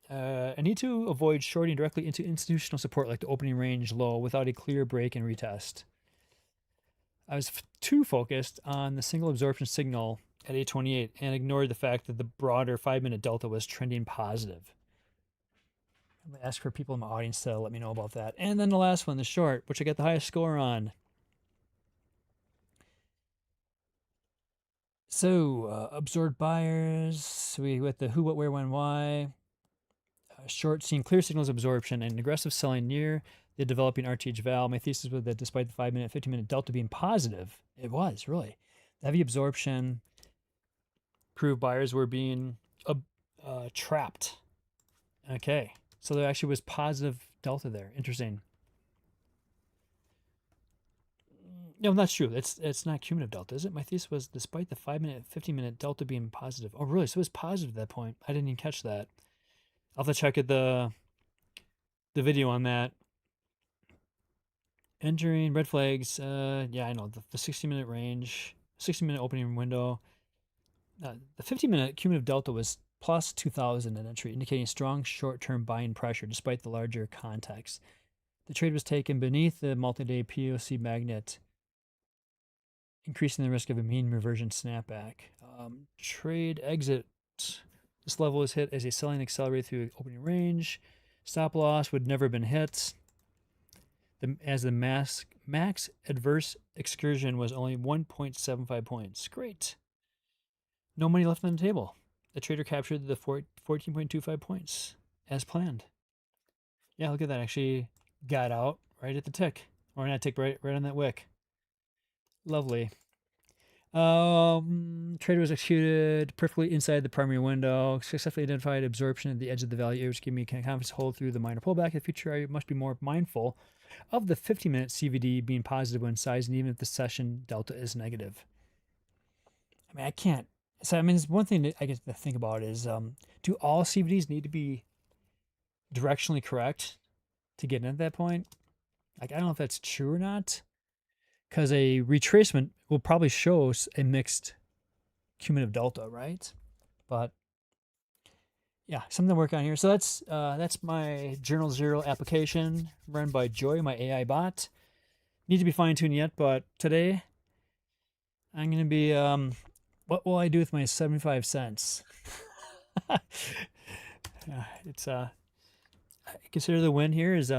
I need to avoid shorting directly into institutional support like the opening range low without a clear break and retest. I was too focused on the single absorption signal at 828 and ignored the fact that the broader 5-minute delta was trending positive. I'm going to ask for people in my audience to let me know about that. And then the last one, the short, which I got the highest score on. So, absorbed buyers, we with the who, what, where, when, why. Short, seeing clear signals of absorption and aggressive selling near the developing RTH val. My thesis was that despite the 5-minute, 15-minute delta being positive, it was really the heavy absorption proved buyers were being trapped. Okay, so there actually was positive delta there. Interesting. No, that's true. It's not cumulative delta, is it? My thesis was despite the 5-minute, 15-minute delta being positive. Oh, really? So it was positive at that point. I didn't even catch that. I'll have to check at the video on that. Entering red flags. Yeah, I know the 60-minute range, 60-minute opening window. The 50-minute cumulative delta was plus 2,000 at entry, indicating strong short-term buying pressure despite the larger context. The trade was taken beneath the multi-day POC magnet, increasing the risk of a mean reversion snapback. Trade exit. This level was hit as a selling accelerated through opening range. Stop loss would never have been hit, as the max adverse excursion was only 1.75 points. Great. No money left on the table. The trader captured the 14.25 points as planned. Yeah, look at that. Actually got out right at the tick. Or not tick, right on that wick. Lovely. Trader was executed perfectly inside the primary window. Successfully identified absorption at the edge of the value, which gave me confidence to hold through the minor pullback. In the future, I must be more mindful of the 50-minute CVD being positive when sized, and even if the session delta is negative. I mean, I can't. So, I mean, it's one thing that I get to think about is, do all CVDs need to be directionally correct to get in at that point? Like, I don't know if that's true or not, because a retracement will probably show a mixed cumulative delta, right? But yeah, something to work on here. So that's my Journal Zero application run by Joy, my AI bot. Need to be fine-tuned yet, but today I'm going to be, what will I do with my 75 cents? It's, I consider the win here is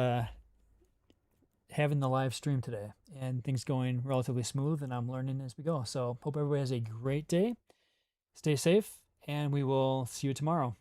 having the live stream today and things going relatively smooth, and I'm learning as we go. So hope everybody has a great day. Stay safe, and we will see you tomorrow.